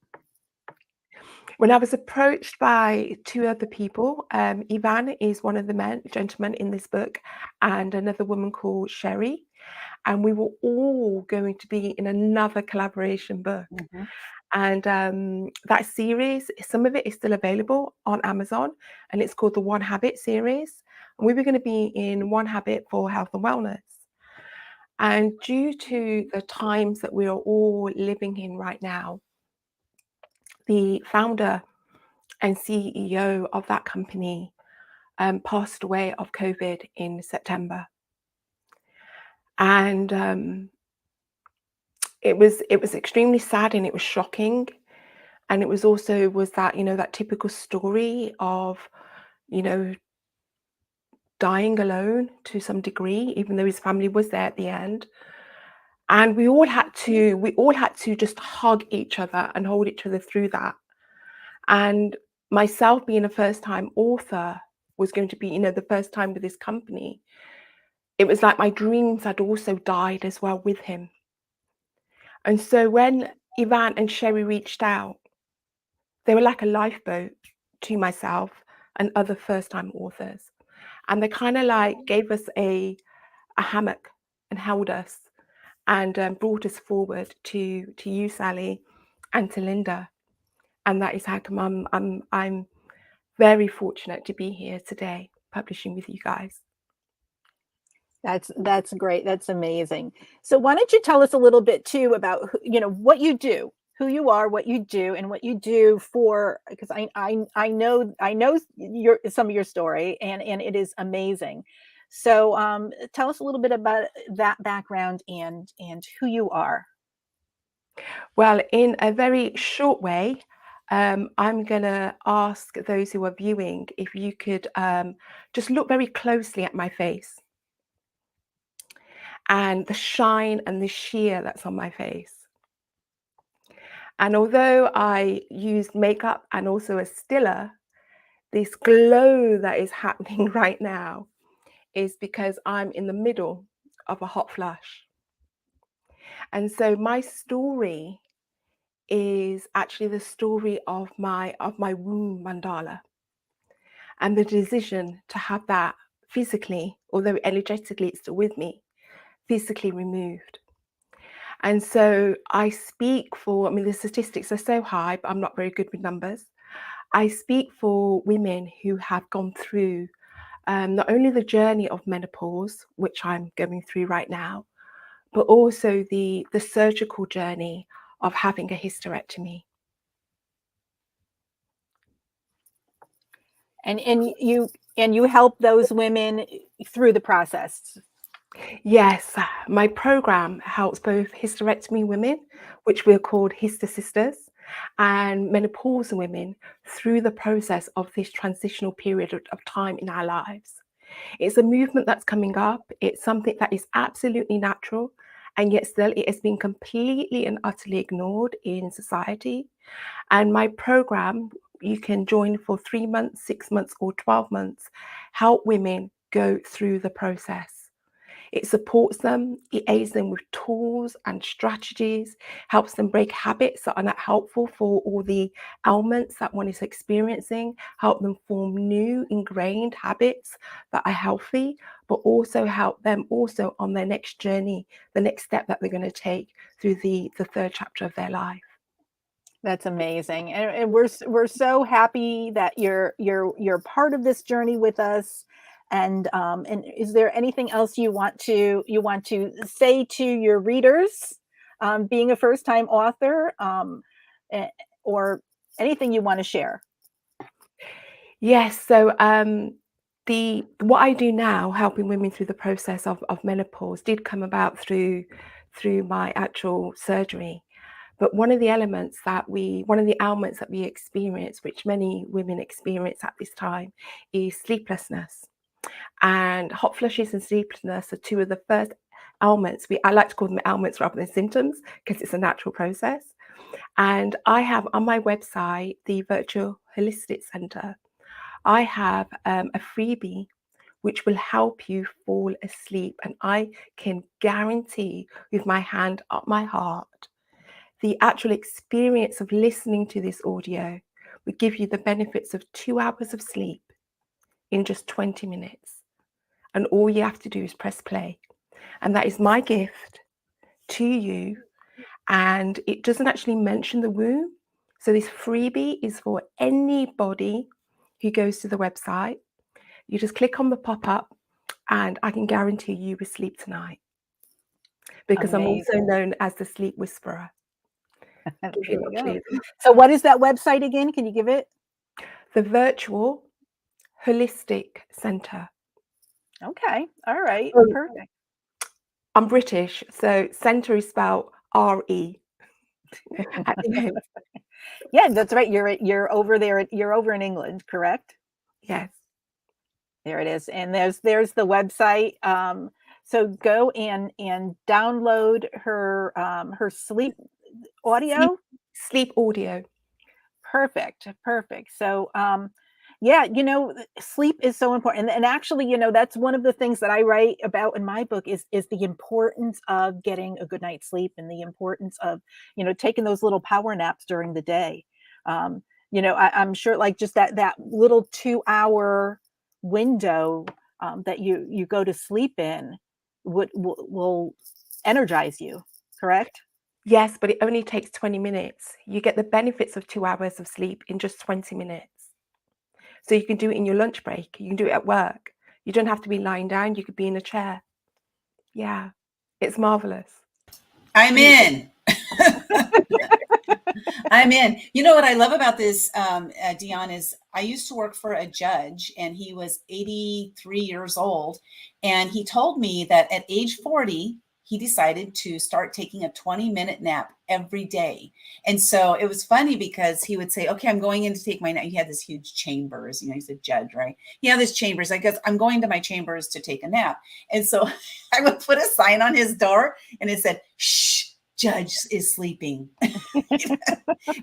When I was approached by 2 other people, Ivan is one of the gentlemen in this book, and another woman called Sherri, and we were all going to be in another collaboration book. Mm-hmm. And that series, some of it is still available on Amazon, and it's called the One Habit series. And we were going to be in One Habit for Health and Wellness. And due to the times that we are all living in right now, the founder and CEO of that company passed away of COVID in September. And it was extremely sad, and it was shocking. And it was also that, that typical story of, dying alone to some degree, even though his family was there at the end. And we all had to just hug each other and hold each other through that. And myself being a first-time author was going to be, the first time with this company. It was like my dreams had also died as well with him. And so when Ivan and Sherri reached out, they were like a lifeboat to myself and other first-time authors. And they kind of like gave us a hammock and held us and brought us forward to you, Sally, and to Linda. And that is how come I'm very fortunate to be here today, publishing with you guys. That's great. That's amazing. So why don't you tell us a little bit too about what you do, who you are, what you do, and what you do for, because I know some of your story, and it is amazing. So tell us a little bit about that background and who you are. Well, in a very short way, I'm going to ask those who are viewing if you could just look very closely at my face and the shine and the sheer that's on my face. And although I used makeup and also a stiller, this glow that is happening right now is because I'm in the middle of a hot flush. And so my story is actually the story of my womb mandala, and the decision to have that physically, although energetically it's still with me, physically removed. And so I speak for, the statistics are so high, but I'm not very good with numbers. I speak for women who have gone through not only the journey of menopause, which I'm going through right now, but also the surgical journey of having a hysterectomy. And you help those women through the process. Yes, my program helps both hysterectomy women, which we're called Hister Sisters, and menopausal women through the process of this transitional period of time in our lives. It's a movement that's coming up. It's something that is absolutely natural, and yet still it has been completely and utterly ignored in society. And my program, you can join for 3 months, 6 months, or 12 months, help women go through the process. It supports them, it aids them with tools and strategies, helps them break habits that are not helpful for all the ailments that one is experiencing, help them form new ingrained habits that are healthy, but also help them also on their next journey, the next step that they're going to take through the third chapter of their life. That's amazing, and we're so happy that you're part of this journey with us. And is there anything else you want to say to your readers, being a first time author, or anything you want to share? Yes, so what I do now, helping women through the process of menopause, did come about through my actual surgery. But one of the ailments that we experience, which many women experience at this time, is sleeplessness. And hot flushes and sleeplessness are two of the first ailments. I like to call them ailments rather than symptoms, because it's a natural process. And I have on my website, the Virtual Holistic Center, I have a freebie which will help you fall asleep. And I can guarantee, with my hand up my heart, the actual experience of listening to this audio will give you the benefits of 2 hours of sleep in just 20 minutes. And all you have to do is press play. And that is my gift to you. And it doesn't actually mention the womb. So this freebie is for anybody who goes to the website. You just click on the pop-up, and I can guarantee you will sleep tonight. Because I'm also known as the sleep whisperer. So what is that website again? Can you give it? The Virtual Holistic Center. Okay. All right. Perfect. I'm British, so center is spelled R-E. Yeah, that's right. You're over there. You're over in England, correct? Yes. There it is. And there's the website. So go and download her sleep audio. Sleep audio. Perfect. So yeah, sleep is so important. And actually, that's one of the things that I write about in my book is the importance of getting a good night's sleep, and the importance of, taking those little power naps during the day. I'm sure, like, just that little 2-hour window that you go to sleep in will energize you, correct? Yes, but it only takes 20 minutes. You get the benefits of 2 hours of sleep in just 20 minutes. So you can do it in your lunch break. You can do it at work. You don't have to be lying down. You could be in a chair. Yeah, it's marvelous. I'm in. I'm in. You know what I love about this, Dionne, is I used to work for a judge, and he was 83 years old. And he told me that at age 40, he decided to start taking a 20-minute nap every day. And so it was funny because he would say, okay, I'm going in to take my nap. He had this huge chambers, he's a judge, right? He had this chambers. I guess I'm going to my chambers to take a nap. And so I would put a sign on his door, and it said, shh, Judge is sleeping.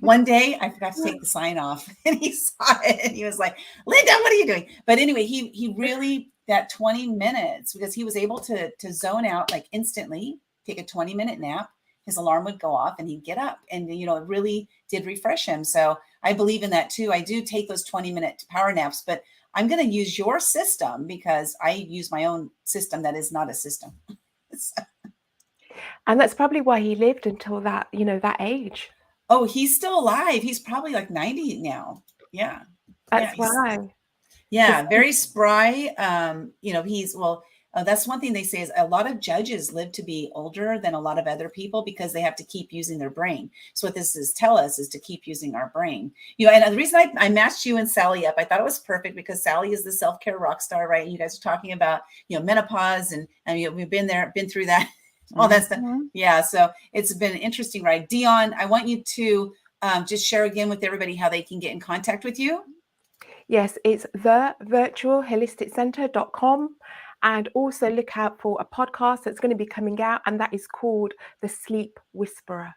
One day I forgot to take the sign off, and he saw it, and he was like, Linda, what are you doing? But anyway, he really, that 20 minutes, because he was able to zone out, like, instantly, take a 20-minute nap. His alarm would go off, and he'd get up, and it really did refresh him. So I believe in that too. I do take those 20-minute power naps, but I'm going to use your system because I use my own system that is not a system. And that's probably why he lived until that, that age. Oh, he's still alive. He's probably like 90 now. Yeah. That's why. Yeah, very spry. That's one thing they say is a lot of judges live to be older than a lot of other people because they have to keep using their brain. So what this is tell us is to keep using our brain. And the reason I matched you and Sally up, I thought it was perfect because Sally is the self-care rock star, right? And you guys are talking about, menopause and we've been through that. Oh, that's the, Mhm. yeah. So it's been an interesting ride. Dionne, I want you to just share again with everybody how they can get in contact with you. Yes, it's thevirtualholisticcentre.com. And also look out for a podcast that's going to be coming out, and that is called The Sleep Whisperer.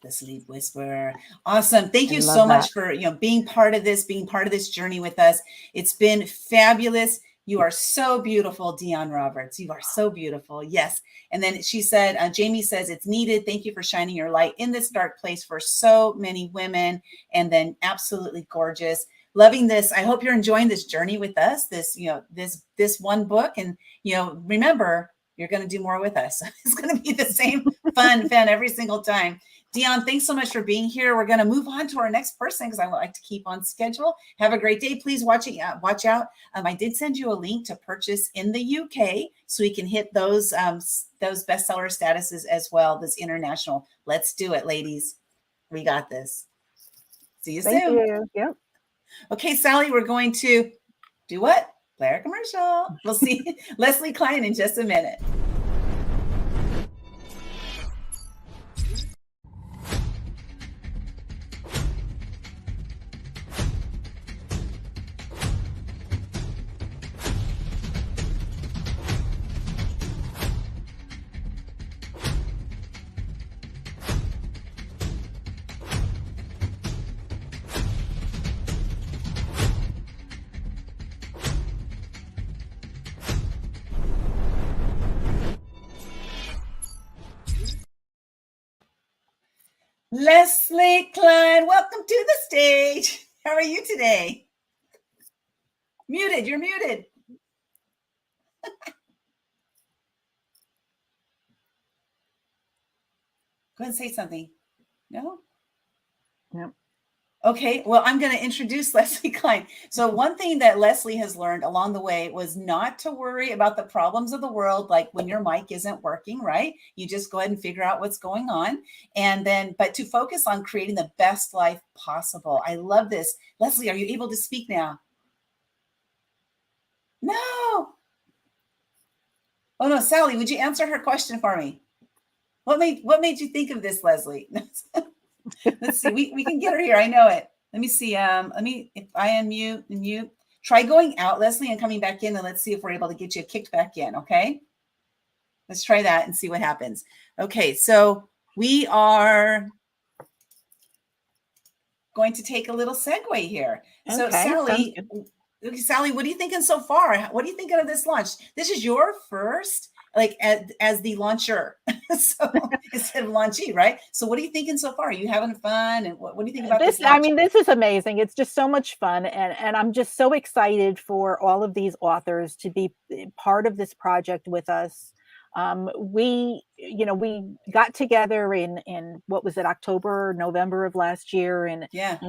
The Sleep Whisperer. Awesome. Thank you I so love much that. for being part of this, being part of this journey with us. It's been fabulous. You are so beautiful, Dion Roberts. You are so beautiful. Yes. And then she said, Jamie says it's needed. Thank you for shining your light in this dark place for so many women. And then absolutely gorgeous. Loving this. I hope you're enjoying this journey with us. This, this one book. And, remember, you're going to do more with us. It's going to be the same fun every single time. Dionne, thanks so much for being here. We're going to move on to our next person because I would like to keep on schedule. Have a great day. Please watch out. I did send you a link to purchase in the UK so we can hit those bestseller statuses as well. This international. Let's do it, ladies. We got this. See you Thank soon. you. Yep. Okay, Sally, we're going to do what? Play our commercial. We'll see Leslie Klein in just a minute. Leslie Klein, welcome to the stage. How are you today? Muted, you're muted. Go ahead and say something. No? Yep. Okay, well, I'm going to introduce Leslie Klein. So one thing that Leslie has learned along the way was not to worry about the problems of the world, like when your mic isn't working, right? You just go ahead and figure out what's going on. And then, but to focus on creating the best life possible. I love this. Leslie, are you able to speak now? No. Oh no, Sally, would you answer her question for me? What made you think of this, Leslie? Let's see. We can get her here. I know it. Let me see. If I unmute and mute, try going out, Leslie, and coming back in, and let's see if we're able to get you kicked back in. Okay. Let's try that and see what happens. Okay. So we are going to take a little segue here. So Okay, Sally, what are you thinking so far? What are you thinking of this launch? This is your first, like as the launcher, so instead of launchee, right? So what are you thinking so far? Are you having fun? And what do you think about this launch? I mean, this is amazing. It's just so much fun. And I'm just so excited for all of these authors to be part of this project with us. We got together in what was it, October, November of last year, and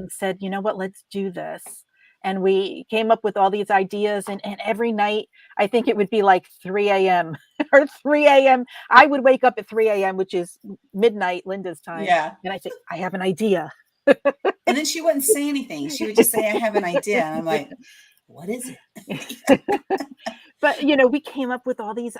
said, you know what, let's do this. And we came up with all these ideas, and every night, I think it would be like 3 a.m. or 3 a.m. I would wake up at 3 a.m., which is midnight, Linda's time. Yeah. And I say, I have an idea. And then she wouldn't say anything. She would just say, I have an idea. And I'm like, what is it? But, we came up with all these,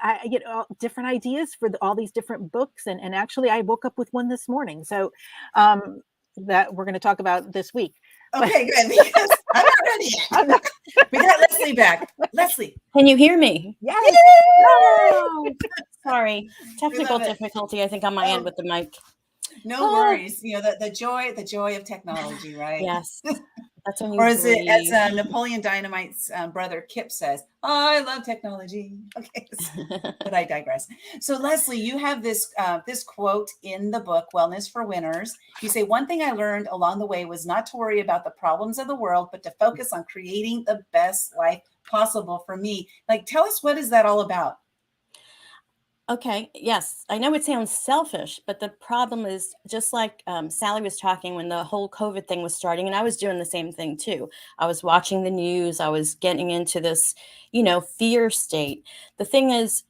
different ideas for all these different books. And actually, I woke up with one this morning. So that we're going to talk about this week. Okay, good. Because I'm not ready yet. We got Leslie back. Leslie. Can you hear me? Yes. No. Sorry. Technical difficulty, I think, on my end with the mic. No worries. The joy of technology, right? Yes. That's when you or is it as Napoleon Dynamite's brother Kip says, oh, I love technology. Okay, but I digress. So Leslie, you have this quote in the book, Wellness for Winners. You say, one thing I learned along the way was not to worry about the problems of the world, but to focus on creating the best life possible for me. Like, tell us, what is that all about? Okay. Yes. I know it sounds selfish, but the problem is just like Sally was talking when the whole COVID thing was starting, and I was doing the same thing too. I was watching the news. I was getting into this, fear state. The thing is,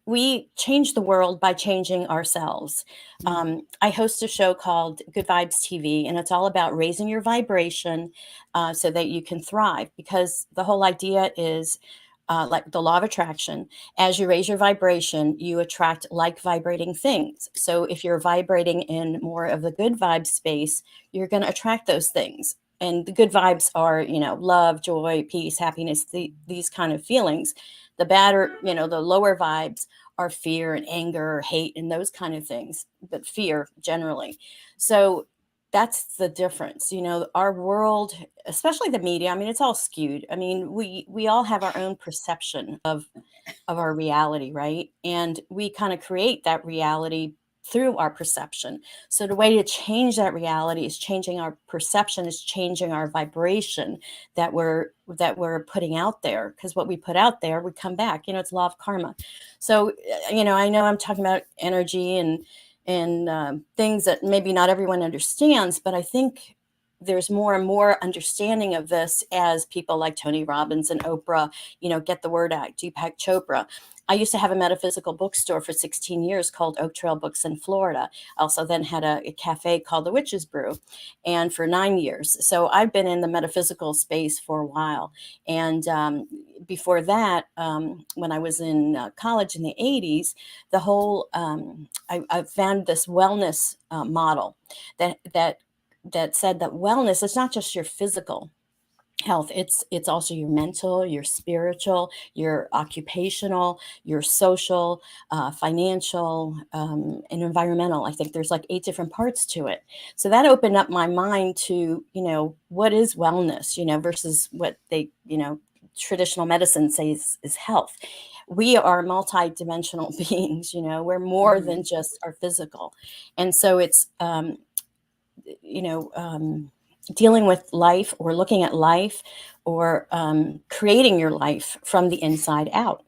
we change the world by changing ourselves. I host a show called Good Vibes TV, and it's all about raising your vibration so that you can thrive, because the whole idea is like the law of attraction. As you raise your vibration, you attract like vibrating things. So if you're vibrating in more of the good vibe space, you're going to attract those things. And the good vibes are, love, joy, peace, happiness, these kind of feelings. The bad, or, the lower vibes are fear and anger, hate, and those kind of things, but fear generally. So that's the difference. Our world, especially the media, I mean, it's all skewed. I mean, we all have our own perception of our reality, right? And we kind of create that reality through our perception. So the way to change that reality is changing our perception, is changing our vibration that we're putting out there. Because what we put out there, we come back. It's law of karma. So I know I'm talking about energy and things that maybe not everyone understands, but I think there's more and more understanding of this as people like Tony Robbins and Oprah, get the word out. Deepak Chopra. I used to have a metaphysical bookstore for 16 years called Oak Trail Books in Florida. I also then had a cafe called The Witch's Brew, and for 9 years. So I've been in the metaphysical space for a while. And before that, when I was in college in the 80s, the whole I found this wellness model that said that wellness is not just your physical health, it's also your mental, your spiritual, your occupational, your social, financial, and environmental. I think there's like 8 different parts to it. So that opened up my mind to, what is wellness, versus what they, traditional medicine says is health. We are multi-dimensional beings, we're more than just our physical. And so it's, dealing with life, or looking at life, or creating your life from the inside out.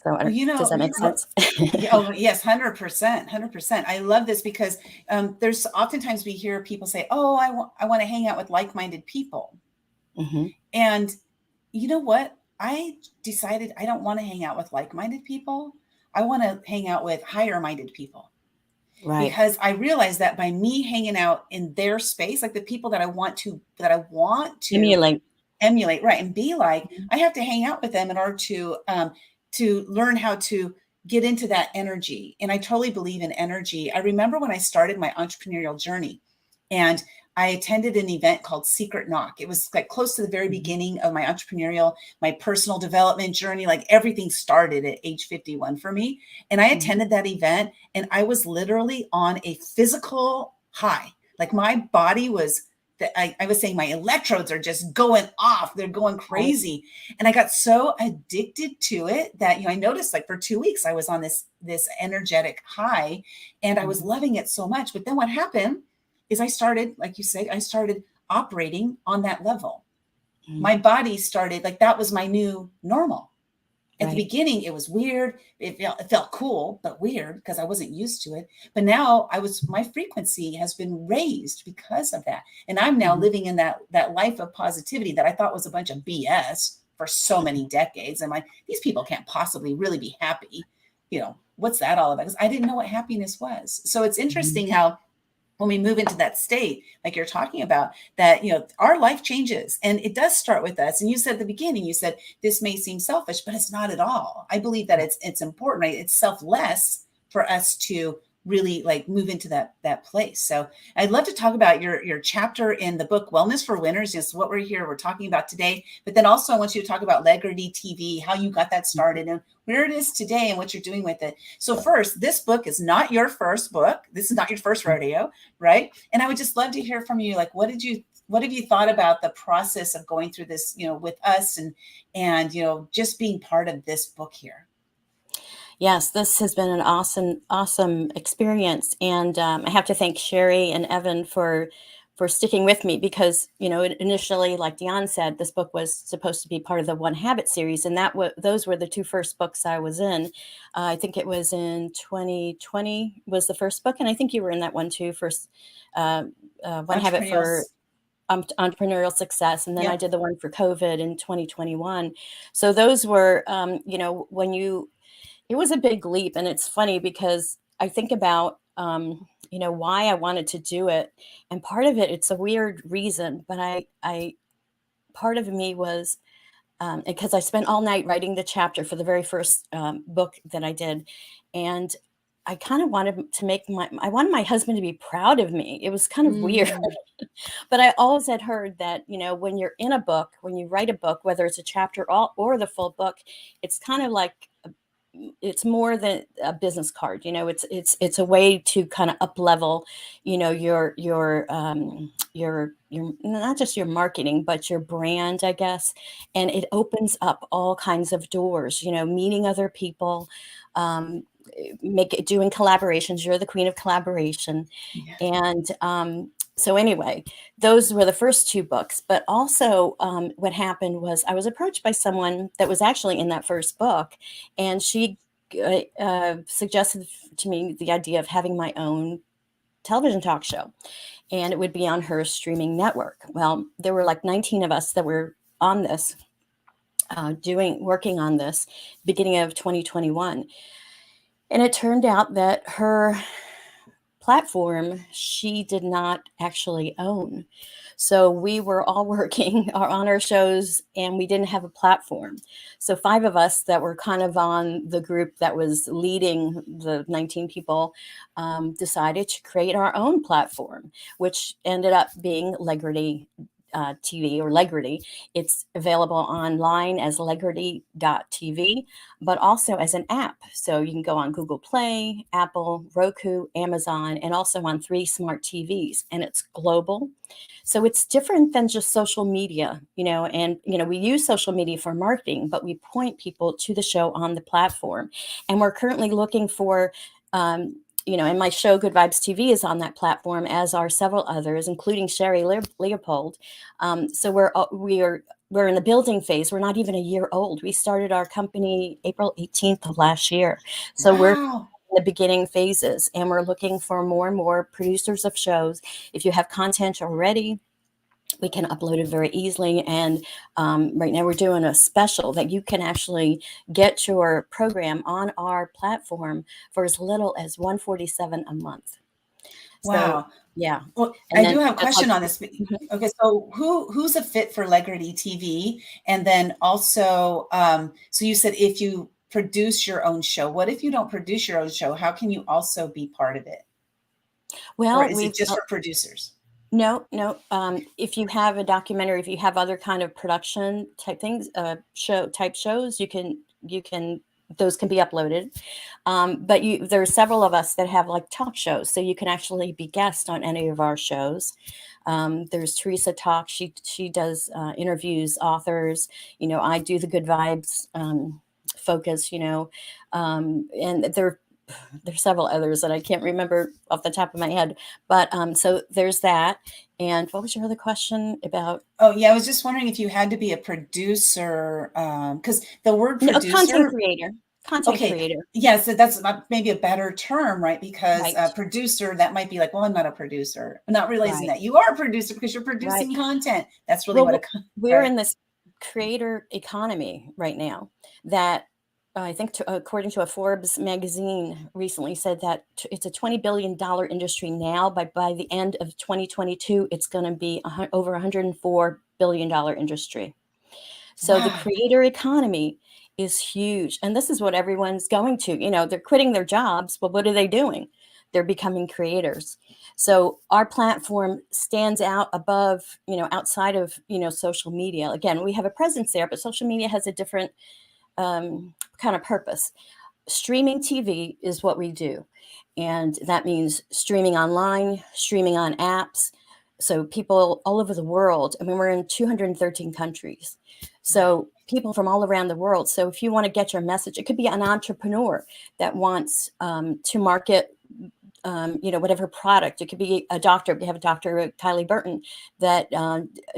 So does that make sense? Oh, yes, 100%. I love this because there's oftentimes we hear people say, oh, I want to hang out with like-minded people. Mm-hmm. And you know what? I decided I don't want to hang out with like-minded people. I want to hang out with higher-minded people. Right. Because I realized that by me hanging out in their space, like the people that I want to emulate, right, and be like, I have to hang out with them in order to learn how to get into that energy. And I totally believe in energy. I remember when I started my entrepreneurial journey, and I attended an event called Secret Knock. It was like close to the very beginning of my personal development journey. Like everything started at age 51 for me. And I attended that event, and I was literally on a physical high. Like my body was, I was saying my electrodes are just going off. They're going crazy. And I got so addicted to it that, I noticed like for 2 weeks, I was on this energetic high, and I was loving it so much. But then what happened is I started, like you say, I started operating on that level. My body started, like that was my new normal. At the beginning, it was weird. It felt cool, but weird because I wasn't used to it. But now my frequency has been raised because of that. And I'm now living in that life of positivity that I thought was a bunch of BS for so many decades. I'm like, these people can't possibly really be happy. What's that all about? Because I didn't know what happiness was. So it's interesting how when we move into that state, like you're talking about, that, our life changes, and it does start with us. And you said at the beginning, you said, this may seem selfish, but it's not at all. I believe that it's important, right? It's selfless for us to really like move into that place. So I'd love to talk about your chapter in the book, Wellness for Winners, just what we're talking about today. But then also I want you to talk about Legrity TV, how you got that started and where it is today and what you're doing with it. So first, this book is not your first book. This is not your first rodeo, right? And I would just love to hear from you. Like, what have you thought about the process of going through this, with us and just being part of this book here? Yes, this has been an awesome experience. And I have to thank Sherri and Evan for sticking with me because, initially, like Dionne said, this book was supposed to be part of the One Habit series. And those were the 2 first books I was in. I think it was in 2020 was the first book. And I think you were in that one too, first One Habit for Entrepreneurial Success. And then I did the one for COVID in 2021. So those were, it was a big leap. And it's funny because I think about, why I wanted to do it. And part of it, it's a weird reason, but part of me was, because I spent all night writing the chapter for the very first book that I did. And I kind of wanted to I wanted my husband to be proud of me. It was kind of weird. But I always had heard that, when you're in a book, when you write a book, whether it's a chapter or the full book, it's kind of like, it's more than a business card. It's a way to kind of up level, your not just your marketing, but your brand, I guess. And it opens up all kinds of doors, meeting other people, doing collaborations. You're the queen of collaboration. Yeah. And so anyway, those were the first two books. But also what happened was I was approached by someone that was actually in that first book, and she suggested to me the idea of having my own television talk show, and it would be on her streaming network. Well, there were like 19 of us that were on this, working on this beginning of 2021. And it turned out that her platform, she did not actually own. So we were all working on our shows and we didn't have a platform. So 5 of us that were kind of on the group that was leading the 19 people decided to create our own platform, which ended up being Legrity TV, or Legrity. It's available online as legrity.tv, but also as an app. So you can go on Google Play, Apple, Roku, Amazon, and also on 3 smart TVs. And it's global. So it's different than just social media, and, we use social media for marketing, but we point people to the show on the platform. And we're currently looking for, and my show, Good Vibes TV, is on that platform, as are several others, including Sherri Leopold. So we're in the building phase. We're not even a year old. We started our company April 18th of last year. So we're in the beginning phases, and we're looking for more and more producers of shows. If you have content already, we can upload it very easily. And right now we're doing a special that you can actually get your program on our platform for as little as $147 a month. Wow. So, yeah. Well, And I then do have a question on this. Mhm. Okay, so who's a fit for Legrity TV? And then also, so you said if you produce your own show, what if you don't produce your own show? How can you also be part of it? Well, Or is it just for producers? No. If you have a documentary, if you have other kind of production type things, shows, you can those can be uploaded. But there are several of us that have like talk shows, so you can actually be guest on any of our shows. There's Teresa Talk. She does interviews, authors. I do the Good Vibes focus. And there's several others that I can't remember off the top of my head. But so there's that. And what was your other question about? Oh, yeah. I was just wondering if you had to be a producer, because the word No, a producer. content creator. Okay. Creator. Yes, that's maybe a better term, right? Because Right. producer, that might be like, well, I'm not a producer. I'm not realizing Right. that you are a producer because you're producing content. That's really Well, what we're in this creator economy right now that I think according to a Forbes magazine recently said that it's a $20 billion industry now, but by the end of 2022, it's going to be over $104 billion industry. So the creator economy is huge. And this is what everyone's going to, they're quitting their jobs. Well, what are they doing? They're becoming creators. So our platform stands out above, outside of, social media. Again, we have a presence there, but social media has a different kind of purpose. Streaming TV is what we do. And that means streaming online, streaming on apps. So people all over the world, we're in 213 countries. So people from all around the world. So if you want to get your message, it could be an entrepreneur that wants to market whatever product. It could be a doctor. We have a Dr. Kylie Burton that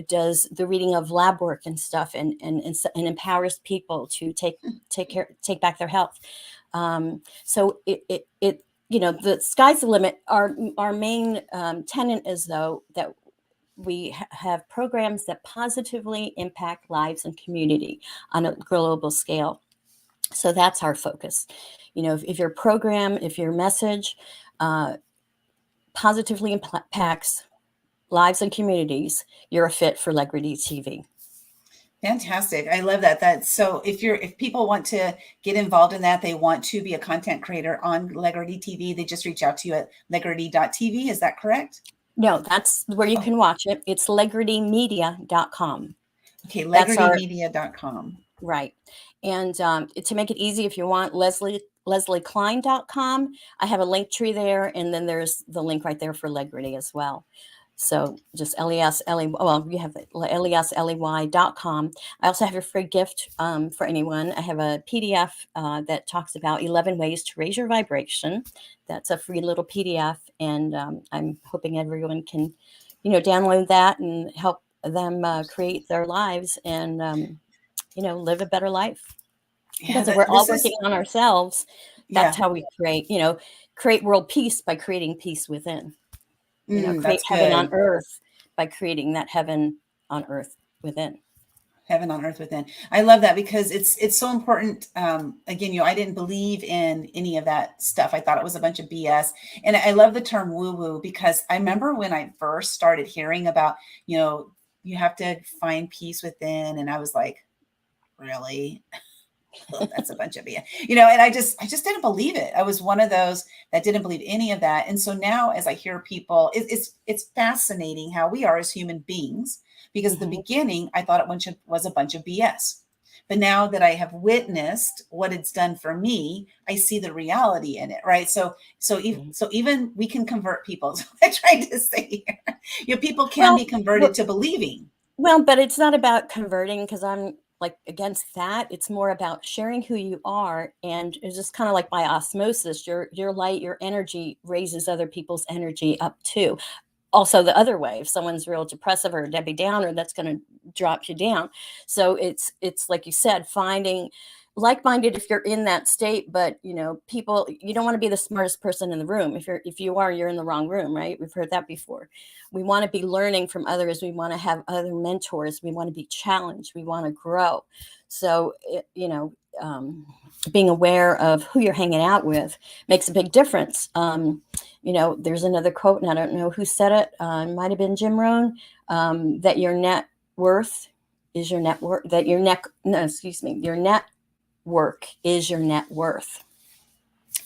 does the reading of lab work and stuff, and empowers people to take back their health. So it the sky's the limit. Our main tenet is though that we have programs that positively impact lives and community on a global scale. So that's our focus. If your program, if your message positively impacts lives and communities, you're a fit for Legrity TV. Fantastic. I love that. That's so if people want to get involved in that, they want to be a content creator on Legrity TV, they just reach out to you at legrity.tv. Is that correct? No, that's where you Oh. can watch it. It's legritymedia.com. Okay, That's our- legritymedia.com. Right. And to make it easy, if you want, leslieklein.com. I have a link tree there, and then there's the link right there for Legrity as well. So just well, you have lesley.com. I also have a free gift for anyone. I have a PDF that talks about 11 ways to raise your vibration. That's a free little PDF, and I'm hoping everyone can, download that and help them create their lives and, live a better life. Because if we're all working on ourselves, that's how we create world peace by creating peace within. Create heaven on earth by creating that heaven on earth within. Heaven on earth within. I love that because it's so important. Again, I didn't believe in any of that stuff. I thought it was a bunch of BS. And I love the term woo woo because I remember when I first started hearing about, you have to find peace within. And I was like, really? Oh, that's a bunch of BS, and I just didn't believe it. I was one of those that didn't believe any of that. And so now as I hear people, it's fascinating how we are as human beings, because at the beginning I thought it was a bunch of BS. But now that I have witnessed what it's done for me, I see the reality in it. Right. So even we can convert people. So I tried to say here, people can be converted to believing. Well, but it's not about converting, because I'm like against that. It's more about sharing who you are, and it's just kind of like by osmosis. Your light, your energy raises other people's energy up too. Also the other way, if someone's real depressive or Debbie Downer, that's going to drop you down. So it's like you said, finding like-minded if you're in that state, but people, you don't want to be the smartest person in the room. If you are, you're in the wrong room, right? We've heard that before. We want to be learning from others. We want to have other mentors. We want to be challenged. We want to grow. So, being aware of who you're hanging out with makes a big difference. There's another quote, and I don't know who said it. It might've been Jim Rohn, that your net worth is your net worth, your net work is your net worth.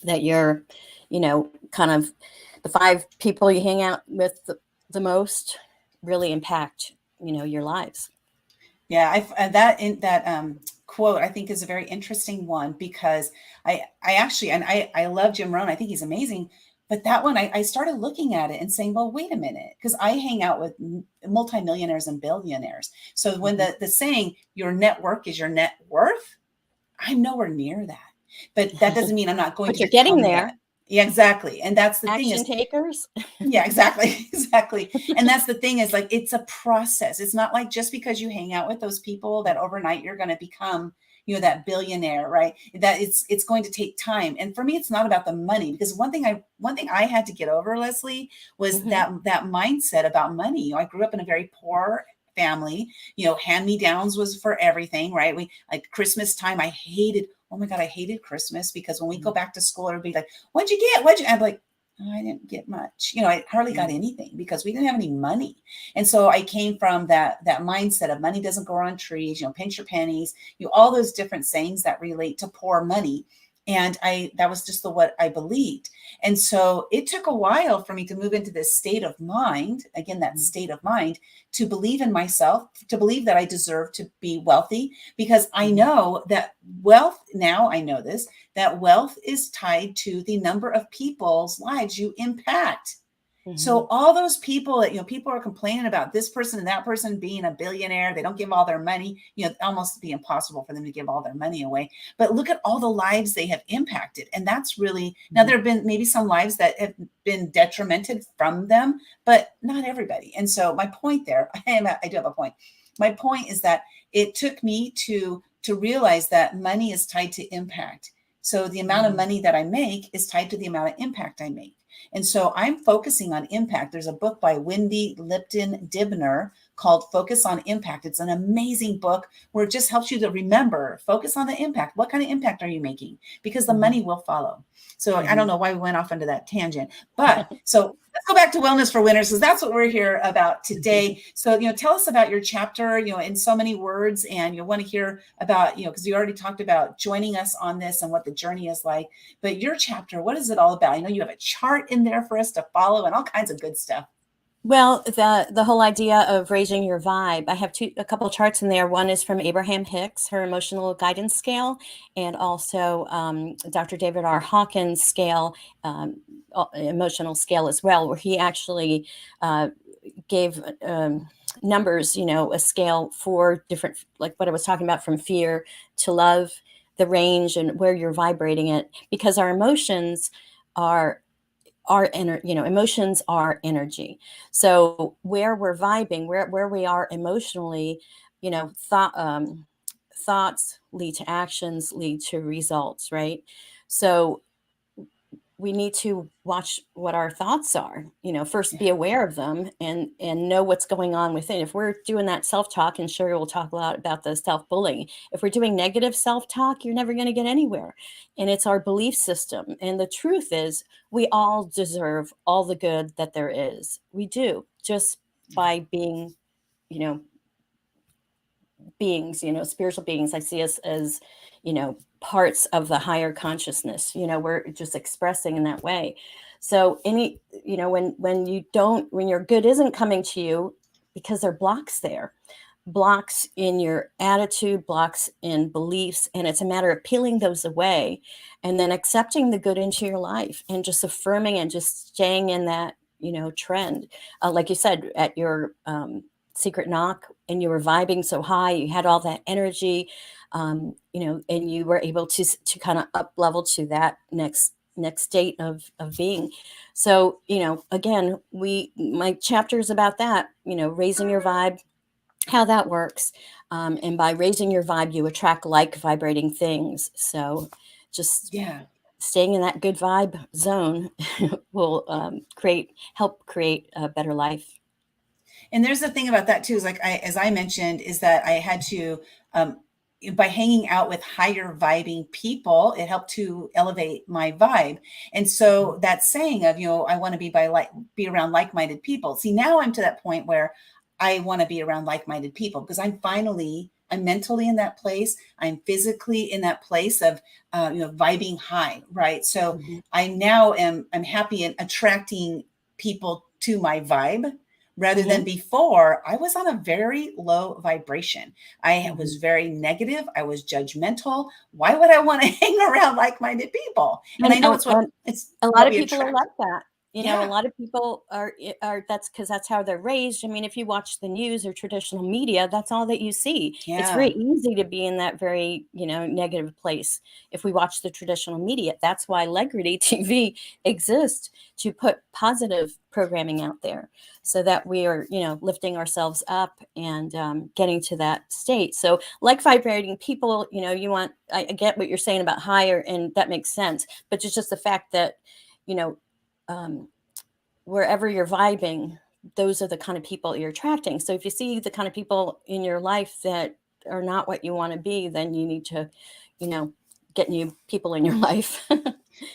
That you're, kind of the 5 people you hang out with the most really impact, your lives. Yeah, that quote I think is a very interesting one, because I actually, and I love Jim Rohn. I think he's amazing. But that one, I started looking at it and saying, well, wait a minute, because I hang out with multimillionaires and billionaires. So when the saying your network is your net worth, I'm nowhere near that. But that doesn't mean I'm not going but to. You're getting there. That. Yeah, exactly. And that's the Action thing is takers. Yeah, exactly. Exactly. And that's the thing is, like, it's a process. It's not like just because you hang out with those people that overnight you're going to become, that billionaire, right? That it's going to take time. And for me, it's not about the money, because one thing I had to get over, Leslie, was that mindset about money. I grew up in a very poor family. Hand-me-downs was for everything, right? We like Christmas time. Oh my God, I hated Christmas, because when we go back to school, everybody like, what'd you get? I'm like, oh, I didn't get much. I hardly got anything because we didn't have any money. And so I came from that mindset of money doesn't grow on trees, pinch your pennies, all those different sayings that relate to poor money. And that was just what I believed. And so it took a while for me to move into this state of mind, again, that state of mind, to believe in myself, to believe that I deserve to be wealthy, because I know that wealth, now I know this, that wealth is tied to the number of people's lives you impact. So all those people that, people are complaining about this person and that person being a billionaire, they don't give all their money, almost be impossible for them to give all their money away. But look at all the lives they have impacted. And that's really, now there have been maybe some lives that have been detrimented from them, but not everybody. And so my point there, I do have a point. My point is that it took me to realize that money is tied to impact. So the amount of money that I make is tied to the amount of impact I make. And so I'm focusing on impact. There's a book by Wendy Lipton Dibner called Focus on Impact. It's an amazing book where it just helps you to remember, focus on the impact. What kind of impact are you making? Because the money will follow. So I don't know why we went off into that tangent, but so let's go back to Wellness for Winners, because that's what we're here about today. So, tell us about your chapter, in so many words, and you'll want to hear about, because you already talked about joining us on this and what the journey is like, but your chapter, what is it all about? I know you have a chart in there for us to follow and all kinds of good stuff. Well, the whole idea of raising your vibe, I have a couple of charts in there. One is from Abraham Hicks, her emotional guidance scale, and also Dr. David R. Hawkins' scale, emotional scale as well, where he actually gave numbers, a scale for different, like what I was talking about, from fear to love, the range and where you're vibrating it, because our emotions are emotions are energy. So where we're vibing, where we are emotionally, thoughts lead to actions, lead to results, right? So we need to watch what our thoughts are, first be aware of them and know what's going on within. If we're doing that self-talk, and Sherri will talk a lot about the self-bullying, if we're doing negative self-talk, you're never going to get anywhere. And it's our belief system. And the truth is, we all deserve all the good that there is. We do, just by being, beings, spiritual beings. I see us as, parts of the higher consciousness, we're just expressing in that way. So when your good isn't coming to you, because there are blocks there, blocks in your attitude, blocks in beliefs, and it's a matter of peeling those away and then accepting the good into your life and just affirming and just staying in that, trend. Like you said, at your secret knock, and you were vibing so high, you had all that energy, and you were able to kind of up level to that next state of being. So, again, my chapter is about that, raising your vibe, how that works. And by raising your vibe, you attract like vibrating things. So just staying in that good vibe zone will help create a better life. And there's the thing about that too, is like as I mentioned, is that I had to, by hanging out with higher vibing people, it helped to elevate my vibe. And so that saying of, I want to be around like-minded people. See, now I'm to that point where I want to be around like-minded people, because I'm mentally in that place. I'm physically in that place of, vibing high. Right. So I now I'm happy in attracting people to my vibe, rather than before. I was on a very low vibration. I was very negative. I was judgmental. Why would I want to hang around like-minded people? And I know it's a lot of people are like that. A lot of people are that's because that's how they're raised. I mean, if you watch the news or traditional media, that's all that you see. Yeah. It's very easy to be in that very, negative place. If we watch the traditional media, that's why Legrity TV exists, to put positive programming out there so that we are, lifting ourselves up and getting to that state. So like vibrating people, I get what you're saying about higher, and that makes sense. But it's just the fact that, wherever you're vibing, those are the kind of people you're attracting. So if you see the kind of people in your life that are not what you want to be, then you need to, get new people in your life.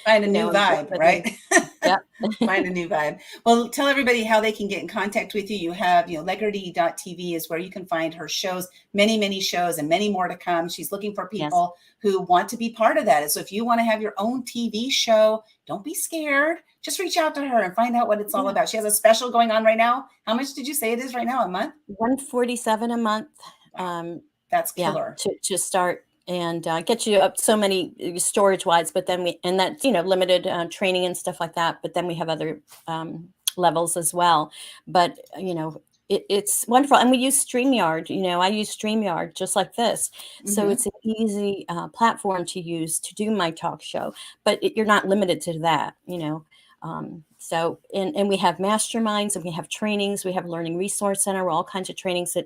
Find a new vibe, right? Yeah. Find a new vibe. Well, tell everybody how they can get in contact with you. You have, Legrity.tv is where you can find her shows, many, many shows, and many more to come. She's looking for people who want to be part of that. And so if you want to have your own TV show, don't be scared. Just reach out to her and find out what it's all about. She has a special going on right now. How much did you say it is right now a month? $147 a month. Wow. That's killer. To start and get you up so many storage wise, but then that's limited training and stuff like that. But then we have other levels as well. But it's wonderful, and we use StreamYard. I use StreamYard just like this, so it's an easy platform to use to do my talk show. But you're not limited to that, So and we have masterminds, and we have trainings. We have a learning resource center, all kinds of trainings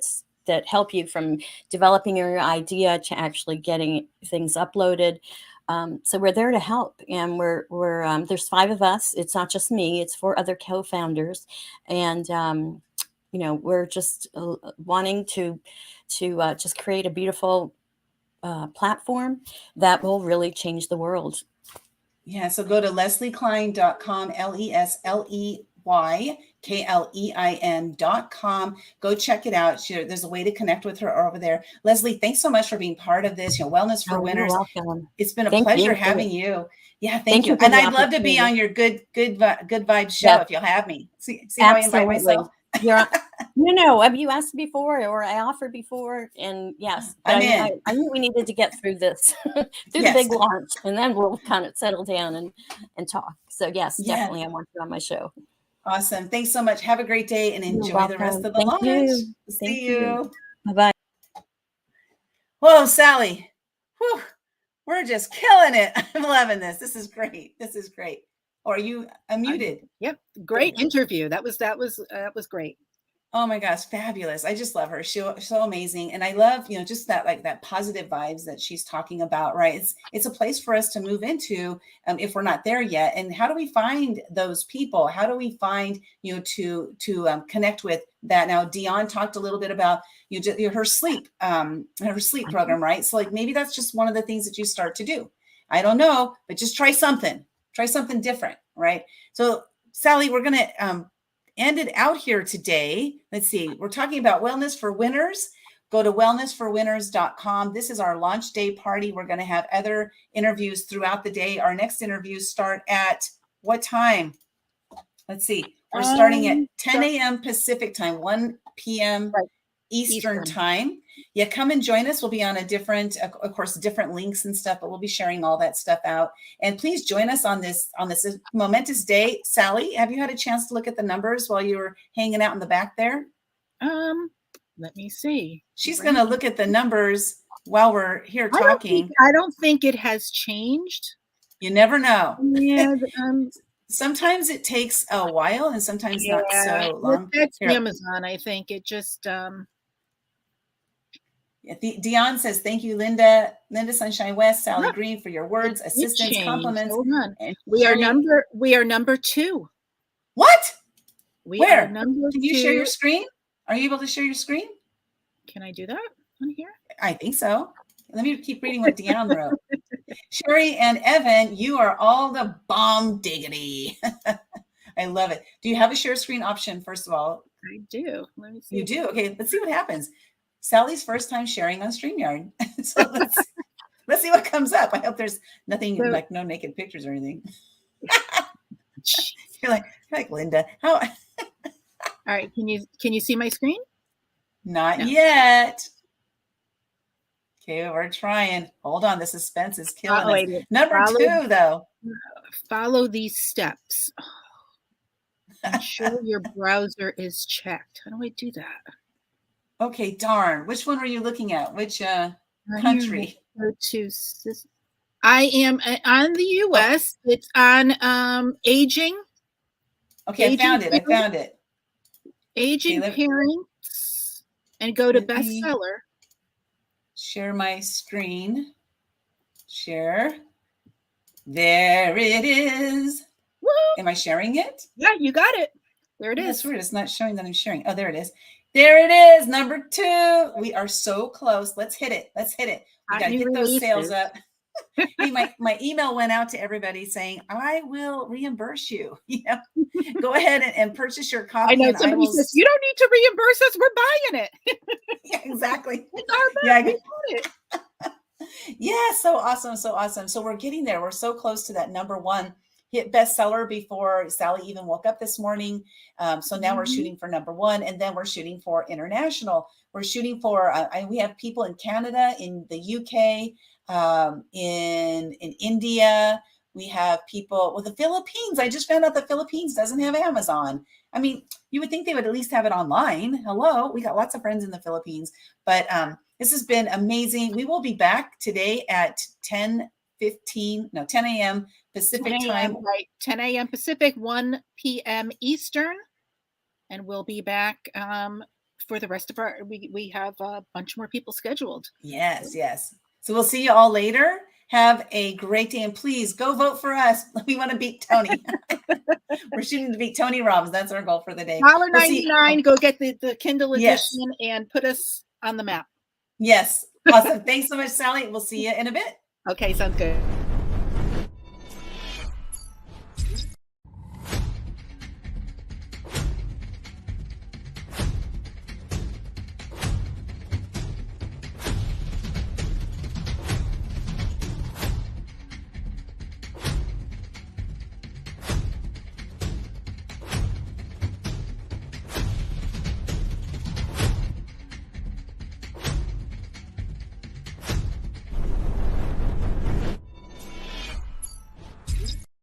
that help you from developing your idea to actually getting things uploaded. So we're there to help, and we're there's 5 of us. It's not just me; it's 4 other co-founders, and we're just wanting to just create a beautiful platform that will really change the world. Yeah, so go to leslieklein.com, LesleyKlein.com. Go check it out. There's a way to connect with her over there. Leslie, thanks so much for being part of this, Wellness for You're Winners. welcome. It's been a Thank pleasure you. having you. Yeah, thank Thank you. you for And the I'd love to be opportunity. on your good vibes show Yep. if you'll have me. See how I invite myself? You're no, you asked before, or I offered before, and yes, but I'm in. I knew we needed to get through this, through Yes. the big launch, and then we'll kind of settle down and talk. So yes, Yeah. definitely, I want you on my show. Awesome. Thanks so much. Have a great day and You're enjoy the rest welcome. of the Thank launch. you. See Thank you. Bye-bye. Whoa, Sally. Whew. We're just killing it. I'm loving this. This is great. This is great. Or are you unmuted? Yep. Great interview. That was great. Oh my gosh, fabulous. I just love her. She's so amazing. And I love, just that positive vibes that she's talking about, right? It's a place for us to move into if we're not there yet. And how do we find those people? How do we find, to connect with that? Now, Dionne talked a little bit about her sleep program, right? So like, maybe that's just one of the things that you start to do. I don't know, but just try something different, right? So Sally, we're going to, end it out here today. Let's see. We're talking about Wellness for Winners. Go to wellnessforwinners.com. This is our launch day party. We're going to have other interviews throughout the day. Our next interviews start at what time? Let's see. We're starting at 10 a.m. Pacific time, 1 p.m. Eastern time. Yeah, come and join us. We'll be on a different links and stuff, but we'll be sharing all that stuff out. And please join us on this momentous day. Sally, have you had a chance to look at the numbers while you were hanging out in the back there? Let me see. She's going to look at the numbers while we're here talking. I don't think it has changed. You never know. Yeah. Sometimes it takes a while and sometimes not so long. That's Amazon. I think it just Dionne says, thank you, Linda Sunshine West, Sally Green, for your words, assistance, compliments. Hold on. And we are number 2. What? Where? Can you share your screen? Are you able to share your screen? Can I do that on here? I think so. Let me keep reading what Dionne wrote. Sherri and Evan, you are all the bomb diggity. I love it. Do you have a share screen option, first of all? I do. Let me see. You do? Okay, let's see what happens. Sally's first time sharing on StreamYard. So let's see what comes up. I hope there's nothing like no naked pictures or anything. You're like Linda. How? All right. Can you see my screen? Not yet. Okay, we're trying. Hold on. The suspense is killing us. Number 2, though. Follow these steps. Ensure your browser is checked. How do I do that? Okay, darn. Which one were you looking at? Which country? I am on the US. It's on aging. Okay, I found it. Aging parents. And go to bestseller. Share my screen. Share. There it is. Woo! Am I sharing it? Yeah, you got it. There it is. That's weird. It's not showing that I'm sharing. Oh, there it is. There it is. Number 2. We are so close. Let's hit it. We got to get those sales up. Hey, my email went out to everybody saying, I will reimburse you. Go ahead and purchase your copy. I know somebody says, you don't need to reimburse us. We're buying it. Yeah, exactly. It's our best. We got it. Yeah, so awesome. So we're getting there. We're so close to that number 1 hit bestseller before Sally even woke up this morning. So now we're shooting for number 1, and then we're shooting for international. We're shooting for, we have people in Canada, in the UK, in India. We have people the Philippines. I just found out the Philippines doesn't have Amazon. I mean, you would think they would at least have it online. Hello, we got lots of friends in the Philippines, but this has been amazing. We will be back today at 10 a.m. Pacific time. Right, 10 a.m. Pacific, 1 p.m. Eastern, and we'll be back for the rest of we have a bunch more people scheduled. Yes. So we'll see you all later. Have a great day, and please go vote for us. We want to beat Tony. We're shooting to beat Tony Robbins. That's our goal for the day. We'll see- $1.99. Go get the Kindle Yes. edition and put us on the map. Yes. Awesome. Thanks so much, Sally. We'll see you in a bit. Okay, sounds good.